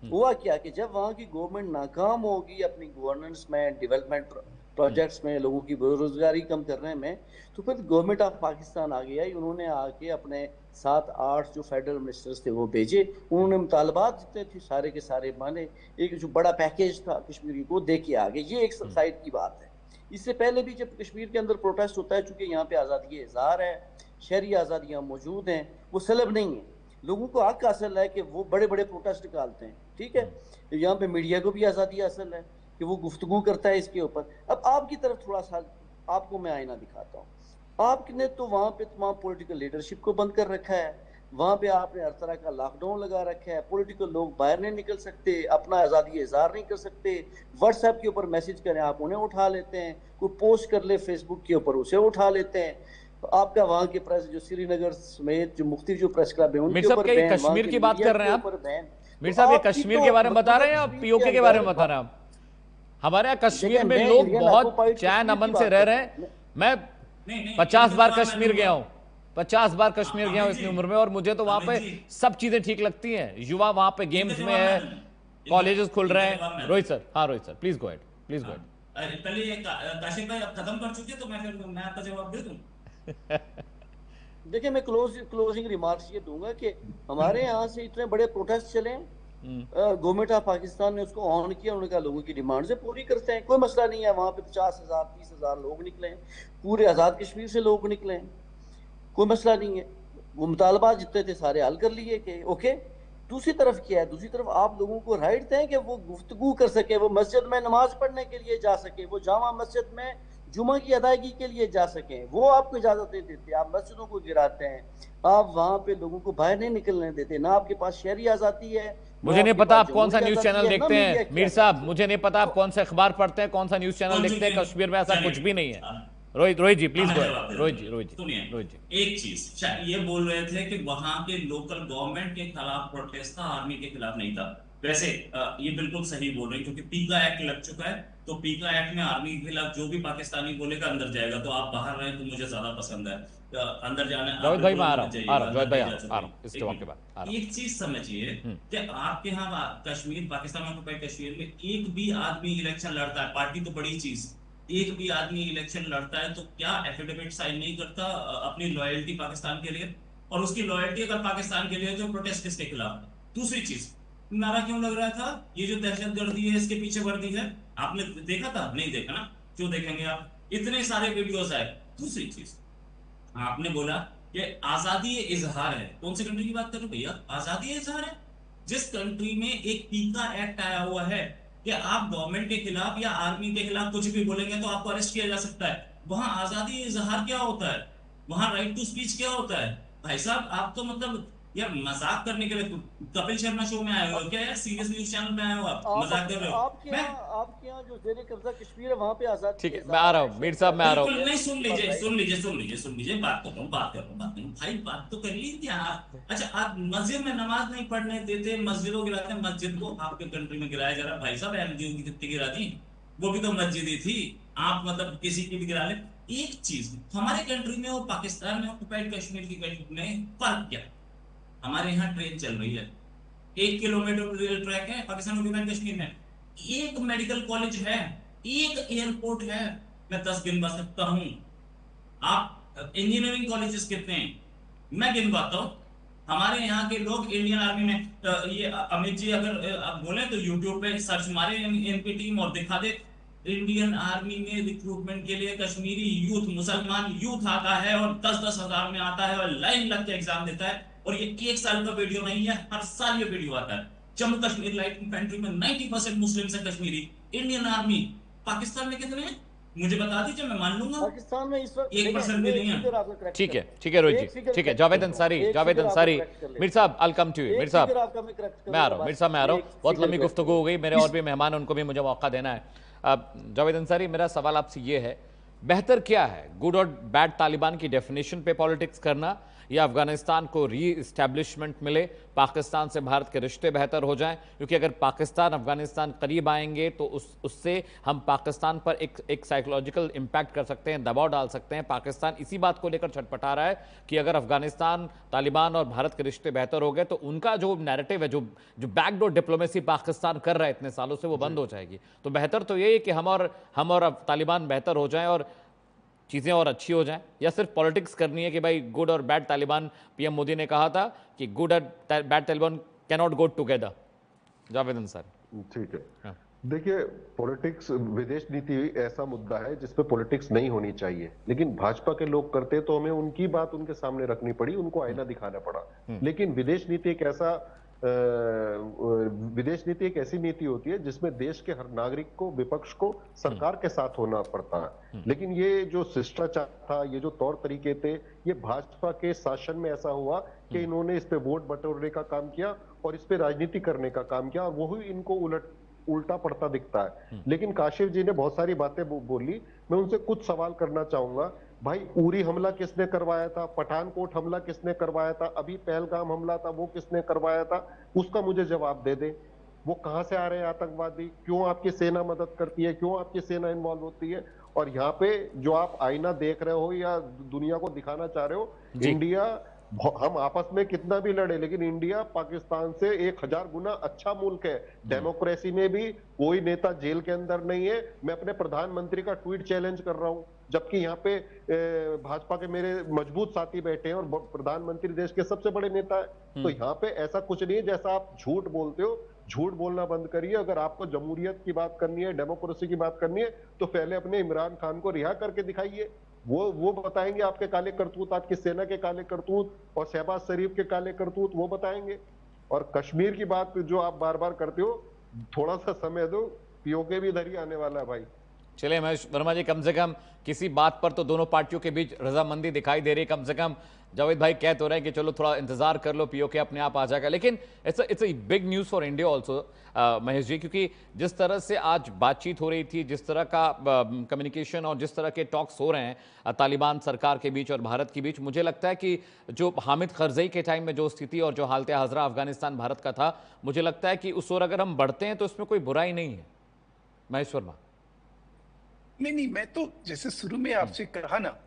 Speaker 6: हुआ क्या कि जब वहाँ की गवर्नमेंट नाकाम होगी अपनी गवर्नेंस में, डेवलपमेंट प्रोजेक्ट्स में, लोगों की बेरोजगारी कम करने में, तो फिर गवर्नमेंट ऑफ पाकिस्तान आ गई। उन्होंने आके अपने 7-8 जो फेडरल मिनिस्टर्स थे वो भेजे। उन्होंने मुतालबात जितने थे सारे के सारे माने, एक जो बड़ा पैकेज था कश्मीरी को दे के आ गए। ये एक साइड की बात है। इससे पहले भी जब कश्मीर के अंदर प्रोटेस्ट होता है, चूंकि यहाँ पे आज़ादी इज़हार है, शहरी आज़ादियाँ मौजूद हैं, वो सलब नहीं है। लोगों को हक हासिल है कि वो बड़े बड़े प्रोटेस्ट निकालते हैं, ठीक है। यहाँ पे मीडिया को भी आज़ादी हासिल है कि वो गुफ्तगू करता है इसके ऊपर। अब आपकी तरफ थोड़ा सा आपको मैं आईना दिखाता हूँ। आपने तो वहाँ पे तमाम पॉलिटिकल लीडरशिप को बंद कर रखा है, वहाँ पे आपने हर तरह का लॉकडाउन लगा रखा है, पॉलिटिकल लोग बाहर नहीं निकल सकते, अपना आज़ादी इज़हार नहीं कर सकते। व्हाट्सएप के ऊपर मैसेज करें आप उन्हें उठा लेते हैं, कोई पोस्ट कर ले फेसबुक के ऊपर उसे उठा लेते हैं। तो आपका वहाँ के प्रेस जो श्रीनगर समेत जो मुख्तलिफ जो प्रेस क्लब है उनके ऊपर बैन,
Speaker 1: कश्मीर की बात कर रहे हैं आप मीर
Speaker 6: तो
Speaker 1: साहब? ये कश्मीर के बारे में बता रहे हैं या पीओके के बारे में बता रहे हैं आप? हमारे यहाँ कश्मीर में लोग बहुत चैन अमन से रह रहे हैं। मैं 50 बार कश्मीर गया हूँ, 50 बार कश्मीर गया हूँ इतनी उम्र में, और मुझे तो वहां पे सब चीजें ठीक लगती हैं। युवा वहां पे गेम्स में है, कॉलेजेस खुल रहे हैं। रोहित सर, हाँ Rohit sir please go ahead, please go ahead.
Speaker 5: पहले ये काशिफ भाई खत्म कर चुके तो मैं आपका जवाब दे दूं।
Speaker 6: देखिए मैं क्लोजिंग रिमार्क्स ये दूंगा कि हमारे यहाँ से इतने बड़े प्रोटेस्ट चले, गवर्नमेंट ऑफ पाकिस्तान ने उसको ऑन किया, उन्होंने कहा लोगों की डिमांड से पूरी करते हैं, कोई मसला नहीं है। वहाँ पे 50,000 30,000 लोग निकले, पूरे आज़ाद कश्मीर से लोग निकले, कोई मसला नहीं है। वो मुतालबा जितने थे सारे हल कर लिए कि ओके। दूसरी तरफ क्या है? दूसरी तरफ आप लोगों को राइट दें कि वो गुफ्तगू कर सके, वो मस्जिद में नमाज पढ़ने के लिए जा सके, वो जामा मस्जिद में जुमा की अदायगी के लिए जा सकें, वो आपको इजाजत नहीं देते। आप मस्जिदों को गिराते हैं, आप वहाँ पे लोगों को बाहर नहीं निकलने देते, ना आपके पास शहरी आज़ादी है।
Speaker 1: मुझे नहीं पता आप कौन सा न्यूज चैनल देखते हैं मीर साहब, मुझे नहीं पता आप कौन सा अखबार पढ़ते हैं, कौन सा न्यूज चैनल देखते हैं। कश्मीर में ऐसा कुछ भी नहीं है। रोहित जी प्लीज गो अहेड। रोहित जी
Speaker 5: एक चीज ये बोल रहे थे कि वहां के लोकल गवर्नमेंट के खिलाफ प्रोटेस्ट था, आर्मी के खिलाफ नहीं था। वैसे ये बिल्कुल सही बोल रहे हैं, क्योंकि पीका एक्ट लग चुका है, तो पीका एक्ट में आर्मी के खिलाफ जो भी पाकिस्तानी बोलेगा अंदर जाएगा। तो आप बाहर रहे तो मुझे ज्यादा पसंद है, अंदर जाना।
Speaker 1: रोहित भाई मैं आ रहा हूँ, रोहित भाई आ रहा हूँ इस जवाब के बाद।
Speaker 5: एक चीज समझिए कि आपके यहाँ कश्मीर, पाकिस्तान में कश्मीर में एक भी आदमी इलेक्शन लड़ता है, पार्टी तो बड़ी चीज, एक भी आदमी इलेक्शन लड़ता है तो क्या एफिडेविट साइन नहीं करता अपनी लॉयल्टी पाकिस्तान के लिए? और उसकी लॉयल्टी अगर पाकिस्तान के लिए तो प्रोटेस्ट किसके खिलाफ? दूसरी चीज, नारा क्यों लग रहा था? ये जो दहशतगर्दी है इसके पीछे वर्दी है, आपने देखा था? नहीं देखा ना, क्यों देखेंगे आप? इतने सारे वीडियोस आए। दूसरी चीज, आपने बोला कि आजादी इजहार है। कौन सी कंट्री की बात कर रहे हो भैया? आजादी इजहार है जिस कंट्री में एक पीका एक्ट आया हुआ है, कि आप गवर्नमेंट के खिलाफ या आर्मी के खिलाफ कुछ भी बोलेंगे तो आपको अरेस्ट किया जा सकता है। वहां आजादी इजहार क्या होता है, वहां राइट टू स्पीच क्या होता है? भाई साहब आप तो मतलब यार मजाक करने के लिए कपिल शर्मा शो में आए हो क्या यार? सीरियस न्यूज चैनल में आए हो आप मजाक कर रहे हो?
Speaker 6: आपके यहाँ जो जेरे कब्जा कश्मीर है वहां पे आजाद,
Speaker 1: ठीक है, मैं आ रहा हूँ मीर साहब, मैं आ रहा हूँ।
Speaker 5: नहीं, सुन लीजिए, बात कर रहा हूँ भाई, बात तो कर लीजिए आप। अच्छा, आप मस्जिद में नमाज नहीं पढ़ने देते, मस्जिदों गिराते हैं। मस्जिद को आपके कंट्री में गिराया जा रहा है भाई साहब, एमजीओ की कितनी गिरा दी, वो भी तो मस्जिद ही थी। आप मतलब किसी की भी गिरा ले। एक चीज हमारे कंट्री में और पाकिस्तान में ऑक्युपाइड कश्मीर की में फर्क क्या? हमारे यहाँ ट्रेन चल रही है, 1 किलोमीटर रेल ट्रैक है, पाकिस्तान ऑक्युपाइड कश्मीर में एक मेडिकल कॉलेज है, एक एयरपोर्ट है, मैं 10 गिनवा सकता हूं। आप इंजीनियरिंग कॉलेजेस कितने हैं? मैं गिनवाता हूं। हमारे यहाँ के लोग इंडियन आर्मी में ये अमित जी अगर आप बोले तो यूट्यूब पे सर्च मारे इनकी टीम और दिखा दे, इंडियन आर्मी में रिक्रूटमेंट के लिए कश्मीरी यूथ, मुसलमान यूथ आता है और 10-10 हजार में आता है और लाइन लग के एग्जाम देता है। और ये 1 साल का वीडियो नहीं है, हर साल ये वीडियो आता है। जम्मू कश्मीर लाइट इन्फेंट्री में 90% मुस्लिम्स है कश्मीरी। इंडियन आर्मी पाकिस्तान में कितने हैं मुझे बता दीजिए, मैं मान लूंगा।
Speaker 6: पाकिस्तान में इस वक्त
Speaker 5: 1% भी नहीं
Speaker 1: ठीक
Speaker 5: है।
Speaker 1: है, ठीक है रोहित जी, ठीक है। जावेद अंसारी, मीर साहब आई कम टू यू। मीर साहब मैं आ रहा हूँ, मीर साहब मैं आ रहा हूँ। बहुत लंबी गुफ्तगू हो गई, मेरे और भी मेहमान, उनको भी मुझे मौका देना है। जावेद अंसारी, मेरा सवाल आपसे ये है, बेहतर क्या है, गुड और बैड तालिबान की डेफिनेशन पे पॉलिटिक्स करना, या अफगानिस्तान को री इस्टेब्लिशमेंट मिले, पाकिस्तान से भारत के रिश्ते बेहतर हो जाएं? क्योंकि अगर पाकिस्तान अफगानिस्तान करीब आएंगे तो उससे हम पाकिस्तान पर एक साइकोलॉजिकल इम्पैक्ट कर सकते हैं, दबाव डाल सकते हैं। पाकिस्तान इसी बात को लेकर छटपटा रहा है कि अगर अफगानिस्तान, तालिबान और भारत के रिश्ते बेहतर हो गए तो उनका जो नैरेटिव है, जो बैकडोर डिप्लोमेसी पाकिस्तान कर रहा है इतने सालों से, वो बंद हो जाएगी। तो बेहतर तो ये है कि हम और तालिबान बेहतर हो जाएं और चीज़ें और अच्छी हो जाएं, या सिर्फ पॉलिटिक्स करनी है कि भाई गुड और बैड तालिबान? पीएम मोदी ने कहा था कि गुड और bad Taliban can not go together. Javed Ansari,
Speaker 8: ठीक है।
Speaker 1: हाँ।
Speaker 8: देखिए, पॉलिटिक्स, विदेश नीति ऐसा मुद्दा है जिसपे पॉलिटिक्स नहीं होनी चाहिए, लेकिन भाजपा के लोग करते तो हमें उनकी बात उनके सामने रखनी पड़ी, उनको आईना दिखाना पड़ा। लेकिन विदेश नीति एक ऐसी नीति होती है जिसमें देश के हर नागरिक को, विपक्ष को सरकार के साथ होना पड़ता है। लेकिन ये जो शिष्टाचार था, ये जो तौर तरीके थे, ये भाजपा के शासन में ऐसा हुआ कि इन्होंने इस पे वोट बटोरने का काम किया और इस पे राजनीति करने का काम किया, और वही इनको उल्टा पड़ता दिखता है। लेकिन काशिफ जी ने बहुत सारी बातें बोली, मैं उनसे कुछ सवाल करना चाहूंगा। भाई, उरी हमला किसने करवाया था? पठानकोट हमला किसने करवाया था? अभी पहलगाम हमला था, वो किसने करवाया था? उसका मुझे जवाब दे दे। वो कहां से आ रहे हैं आतंकवादी? क्यों आपकी सेना मदद करती है? क्यों आपकी सेना इन्वॉल्व होती है? और यहाँ पे जो आप आईना देख रहे हो या दुनिया को दिखाना चाह रहे हो, इंडिया, हम आपस में कितना भी लड़े, लेकिन इंडिया पाकिस्तान से 1000 गुना अच्छा मुल्क है। डेमोक्रेसी में भी कोई नेता जेल के अंदर नहीं है। मैं अपने प्रधानमंत्री का ट्वीट चैलेंज कर रहा हूं, जबकि यहाँ पे भाजपा के मेरे मजबूत साथी बैठे हैं और प्रधानमंत्री देश के सबसे बड़े नेता है। तो यहाँ पे ऐसा कुछ नहीं है जैसा आप झूठ बोलते हो। झूठ बोलना बंद करिए। अगर आपको जमहूरियत की बात करनी है, डेमोक्रेसी की बात करनी है, तो पहले अपने इमरान खान को रिहा करके दिखाइए। वो बताएंगे आपके काले करतूत, आपकी सेना के काले करतूत और शहबाज शरीफ के काले करतूत, वो बताएंगे। और कश्मीर की बात जो आप बार बार करते हो, थोड़ा सा समय दो, पीओके भी इधर ही आने वाला है भाई।
Speaker 1: चलिए महेश वर्मा जी, कम से कम किसी बात पर तो दोनों पार्टियों के बीच रजामंदी दिखाई दे रही है। कम से कम जावेद भाई कह तो रहे हैं कि चलो थोड़ा इंतजार कर लो, पीओके अपने आप आ जाएगा। लेकिन it's a big news for India also Mahesh ji, क्योंकि जिस तरह से आज बातचीत हो रही थी, जिस तरह का कम्युनिकेशन और जिस तरह के टॉक्स हो रहे हैं तालिबान सरकार के बीच और भारत के बीच, मुझे लगता है कि जो हामिद करजई के टाइम में जो स्थिति और जो हालत हाजरा अफगानिस्तान भारत का था, मुझे लगता है कि उस ओर अगर हम बढ़ते हैं तो इसमें कोई बुराई नहीं है। महेश वर्मा,
Speaker 7: नहीं, मैं तो जैसे शुरू में आपसे कहा ना,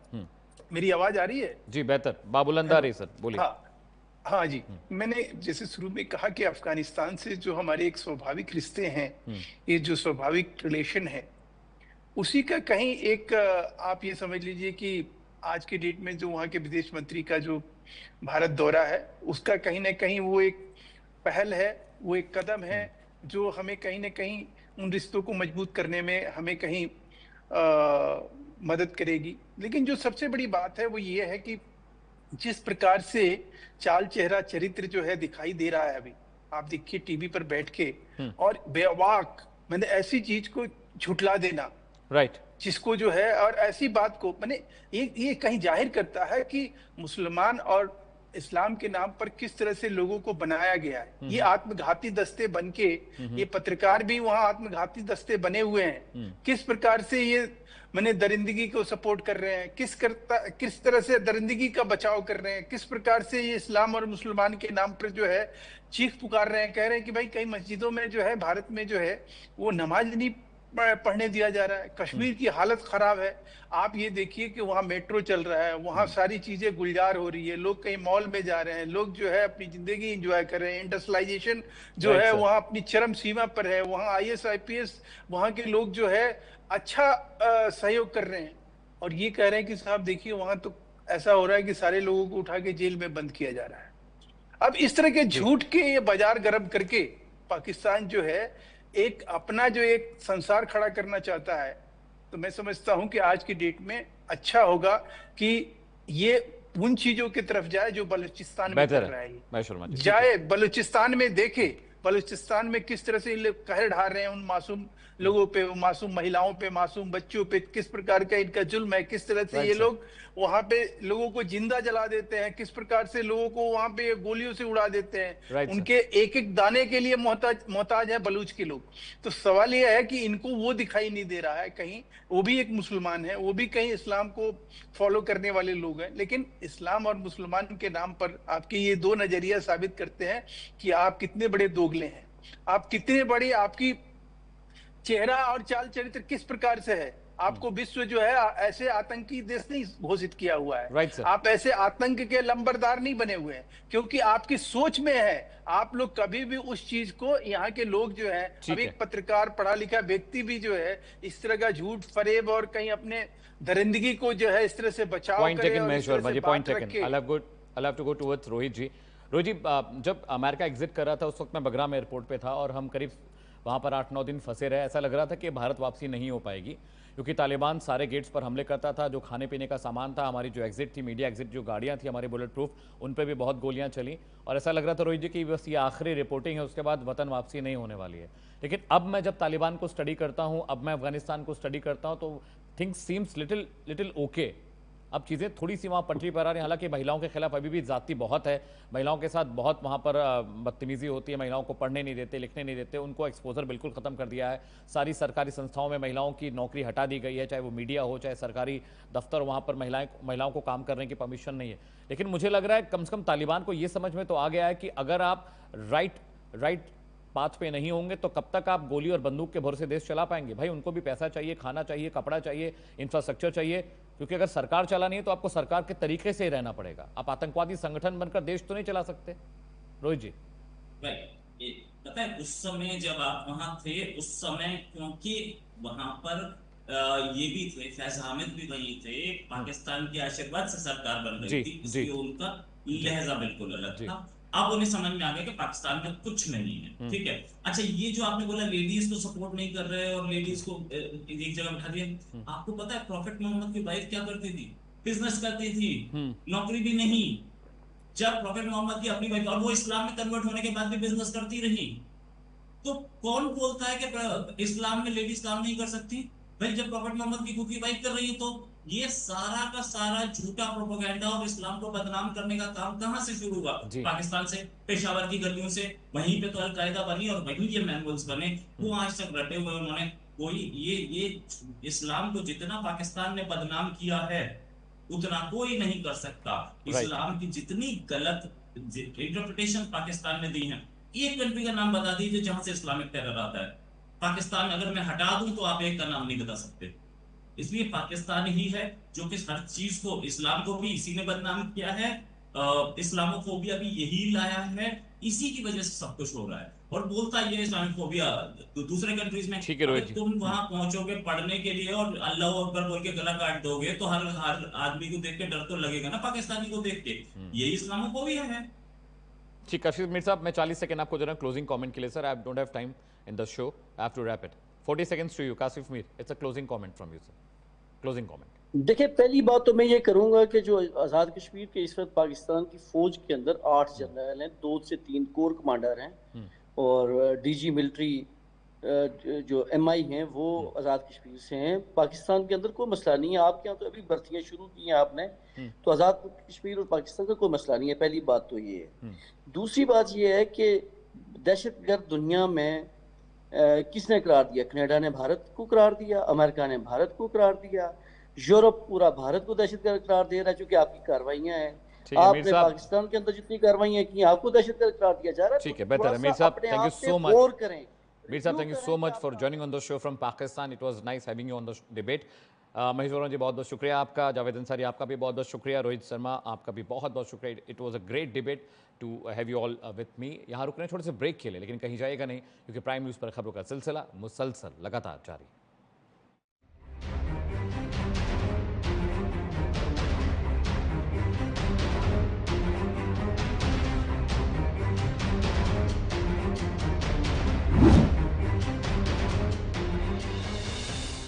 Speaker 7: मेरी आवाज आ रही है? जी
Speaker 1: बेहतर, बाबुलंद आ रही सर, बोलिए।
Speaker 7: हाँ जी, मैंने जैसे शुरू में कहा कि अफगानिस्तान से जो हमारे एक स्वाभाविक रिश्ते हैं, ये जो स्वाभाविक रिलेशन है, उसी का कहीं एक आप ये समझ लीजिए कि आज के डेट में जो वहाँ के विदेश मंत्री का जो भारत दौरा है, उसका कहीं ना कहीं वो एक पहल है, वो एक कदम है जो हमें कहीं ना कहीं उन रिश्तों को मजबूत करने में हमें कहीं मदद करेगी। लेकिन जो सबसे बड़ी बात है वो ये है कि जिस प्रकार से चाल चेहरा चरित्र जो है दिखाई दे रहा है, अभी आप देखिए टीवी पर बैठ के, और बेवाक, मैंने ऐसी चीज को झुठला देना,
Speaker 1: राइट,
Speaker 7: जिसको जो है, और ऐसी बात को मैंने ये कहीं जाहिर करता है कि मुसलमान और इस्लाम के नाम पर किस तरह से लोगों को बनाया गया है। ये आत्मघाती दस्ते बनके, ये पत्रकार भी वहां आत्मघाती दस्ते बने हुए हैं। किस प्रकार से ये मैंने दरिंदगी को सपोर्ट कर रहे हैं, किस तरह से दरिंदगी का बचाव कर रहे हैं, किस प्रकार से ये इस्लाम और मुसलमान के नाम पर जो है चीख पुकार रहे हैं, कह रहे हैं कि भाई कई मस्जिदों में जो है भारत में जो है वो नमाज नहीं पढ़ने दिया जा रहा है। कश्मीर की हालत खराब है। आप ये देखिए कि वहाँ मेट्रो चल रहा है, वहाँ सारी चीजें गुलजार हो रही है, लोग कहीं मॉल में जा रहे हैं, लोग जो है अपनी जिंदगी एंजॉय कर रहे हैं। इंडस्ट्रियलाइजेशन जो है वहाँ अपनी चरम सीमा पर है। वहाँ IAS IPS वहाँ के लोग जो है अच्छा सहयोग कर रहे हैं, और ये कह रहे हैं कि साहब देखिए वहाँ तो ऐसा हो रहा है कि सारे लोगों को उठा के जेल में बंद किया जा रहा है। अब इस तरह के झूठ के ये बाजार गर्म करके पाकिस्तान जो है एक अपना जो एक संसार खड़ा करना चाहता है। तो मैं समझता हूं कि आज की डेट में अच्छा होगा कि ये उन चीजों की तरफ जाए जो बलूचिस्तान में कर रहा है, जाए बलूचिस्तान में देखे, बलूचिस्तान में किस तरह से लोग कहर ढा रहे हैं उन मासूम लोगों पे, मासूम महिलाओं पे, मासूम बच्चों पे, किस प्रकार का इनका जुल्म है, किस तरह से ये लोग वहां पे लोगों को जिंदा जला देते हैं, किस प्रकार से लोगों को वहां पे गोलियों से उड़ा देते हैं। उनके एक एक दाने के लिए मोहताज है बलूच के लोग। तो सवाल यह है कि इनको वो दिखाई नहीं दे रहा है, कहीं वो भी एक मुसलमान है, वो भी कहीं इस्लाम को फॉलो करने वाले लोग हैं, लेकिन इस्लाम और मुसलमान के नाम पर आपके ये दो नजरिया साबित करते हैं कि आप कितने बड़े दोगले हैं, आप कितने बड़े, आपकी चेहरा और चाल चरित्र किस प्रकार से है। आपको विश्व जो है ऐसे आतंकी देश नहीं घोषित किया हुआ है, आप ऐसे आतंक के लंबरदार नहीं बने हुए हैं, क्योंकि आपकी सोच में है। आप लोग कभी भी उस चीज को, यहाँ के लोग जो है, अब एक पत्रकार पढ़ा लिखा व्यक्ति भी जो है इस तरह का झूठ फरेब और कहीं अपने दरिंदगी को जो है इस तरह से बचाव करे और इस तरह से बात रखे।
Speaker 1: I'll have to go towards Rohit जी। रोहित जी, जब अमेरिका एग्जिट कर रहा था उस वक्त मैं बगराम एयरपोर्ट पे था और हम करीब वहाँ पर 8-9 दिन फंसे रहे। ऐसा लग रहा था कि भारत वापसी नहीं हो पाएगी, क्योंकि तालिबान सारे गेट्स पर हमले करता था। जो खाने पीने का सामान था, हमारी जो एग्जिट थी, मीडिया एग्जिट, जो गाड़ियाँ थी हमारी बुलेट प्रूफ, उन पर भी बहुत गोलियाँ चली। और ऐसा लग रहा था रोहित जी कि बस ये आखिरी रिपोर्टिंग है, उसके बाद वतन वापसी नहीं होने वाली है। लेकिन अब मैं जब तालिबान को स्टडी करता हूँ, अब मैं अफगानिस्तान को स्टडी करता हूँ, तो थिंग्स सीम्स लिटिल ओके। अब चीज़ें थोड़ी सी वहाँ पटरी पर आ रही हैं। हालांकि महिलाओं के खिलाफ अभी भी जाति बहुत है, महिलाओं के साथ बहुत वहाँ पर बदतमीजी होती है, महिलाओं को पढ़ने नहीं देते, लिखने नहीं देते, उनको एक्सपोजर बिल्कुल ख़त्म कर दिया है। सारी सरकारी संस्थाओं में महिलाओं की नौकरी हटा दी गई है, चाहे वो मीडिया हो, चाहे सरकारी दफ्तर, वहाँ पर महिलाओं को काम करने की परमिशन नहीं है। लेकिन मुझे लग रहा है कम से कम तालिबान को ये समझ में तो आ गया है कि अगर आप राइट पाथ पे नहीं होंगे तो कब तक आप गोली और बंदूक के भरोसे देश चला पाएंगे। भाई उनको भी पैसा चाहिए, खाना चाहिए, कपड़ा चाहिए, इंफ्रास्ट्रक्चर चाहिए, क्योंकि अगर सरकार चलानी है तो आपको सरकार के तरीके से ही रहना पड़ेगा। आप आतंकवादी संगठन बनकर देश तो नहीं चला सकते। रोहित जी,
Speaker 5: पता है उस समय जब आप वहां थे, उस समय क्योंकि वहां पर ये भी थे, फैज हामिद भी वही थे, पाकिस्तान के आशीर्वाद से सरकार बन रही थी, इसलिए उनका लहजा बिल्कुल अलग था। अब उन्हें समझ में आ गया कि पाकिस्तान में कुछ नहीं है, ठीक है। अच्छा, ये जो आपने बोला लेडीज को सपोर्ट नहीं कर रहे और लेडीज को एक जगह बैठा दिया, आपको पता है प्रॉफेट मोहम्मद की वाइफ क्या करती थी? बिजनेस करती थी, नौकरी भी नहीं। जब प्रॉफेट मोहम्मद की अपनी वाइफ, और वो इस्लाम में कन्वर्ट होने के बाद भी बिजनेस करती रही, तो कौन बोलता है कि इस्लाम में लेडीज काम नहीं कर सकती? भाई जब प्रॉफेट मोहम्मद की खुद की वाइफ कर रही है, तो ये सारा का सारा झूठा प्रोपेगेंडा और इस्लाम को बदनाम करने का काम कहां से शुरू हुआ? पाकिस्तान से, पेशावर की गलियों से। वहीं पे तो अलकायदा बनी और वहीं ये मैनुअल्स बने, वो आज तक रटे हुए उन्होंने। कोई ये इस्लाम को जितना पाकिस्तान ने बदनाम किया है उतना कोई नहीं कर सकता। इस्लाम की जितनी गलत इंटरप्रिटेशन पाकिस्तान ने दी है, एक कंट्री का नाम बता दीजिए जहां से इस्लामिक टेरर आता है। पाकिस्तान अगर मैं हटा दूं तो आप एक का नाम नहीं बता सकते। इसलिए पाकिस्तान ही है जो कि हर चीज को, इस्लाम को भी इसी ने बदनाम किया है, इस्लामोफोबिया भी यही लाया है, इसी की वजह से सब कुछ हो रहा है। और बोलता ये इस्लामोफोबिया दूसरे कंट्रीज में, तुम वहां पहुंचोगे पढ़ने के लिए और अल्लाह अकबर बोल के गला काट दोगे तो हर आदमी को देख के डर तो लगेगा ना, पाकिस्तानी को देख के। यही इस्लामोफोबिया है।
Speaker 1: ठीक, काशिफ मीर साहब, मैं 40 सेकंड आपको जरा क्लोजिंग कमेंट के लिए। Sir, I don't have time in the show, I have to wrap it. 40 seconds to you, Kashif Mir, it's a closing comment from you, sir. Closing comment.
Speaker 6: देखिए, पहली बात तो मैं ये करूंगा कि जो आज़ाद कश्मीर के इस वक्त पाकिस्तान की फौज के अंदर 8 जनरल हैं, 2 से 3 कोर कमांडर हैं और DG मिलिट्री जो MI हैं वो आज़ाद कश्मीर से हैं। पाकिस्तान के अंदर कोई मसला नहीं है। आपके यहाँ तो अभी भर्तियाँ शुरू की हैं आपने, तो आज़ाद कश्मीर और पाकिस्तान का कोई मसला नहीं है। पहली बात तो ये है। दूसरी बात ये है कि दहशतगर्द दुनिया में किसने करार दिया? कनाडा ने भारत को करार दिया, अमेरिका ने भारत को करार दिया, यूरोप पूरा भारत को दहशतगर्द करार दे रहा है, चूंकि आपकी कार्रवाइयां हैं। आपने पाकिस्तान के अंदर जितनी कार्रवाइयां की, आपको दहशतगर्द करार दिया जा रहा है।
Speaker 1: ठीक है, बेहतर है मीर साहब, थैंक यू सो मच।
Speaker 6: गौर करें
Speaker 1: Mir Sahab, thank you so much for joining on the show from Pakistan. It was nice having you on the debate. Mahesh Verma जी बहुत बहुत शुक्रिया आपका, जावेद अंसारी आपका भी बहुत बहुत शुक्रिया, रोहित शर्मा आपका भी बहुत बहुत शुक्रिया। It was a great debate to have you all with me. यहाँ रुक रहे हैं थोड़े से ब्रेक के लिए, लेकिन कहीं जाएगा नहीं, क्योंकि प्राइम न्यूज़ पर खबरों का सिलसिला मुसलसल लगातार जारी।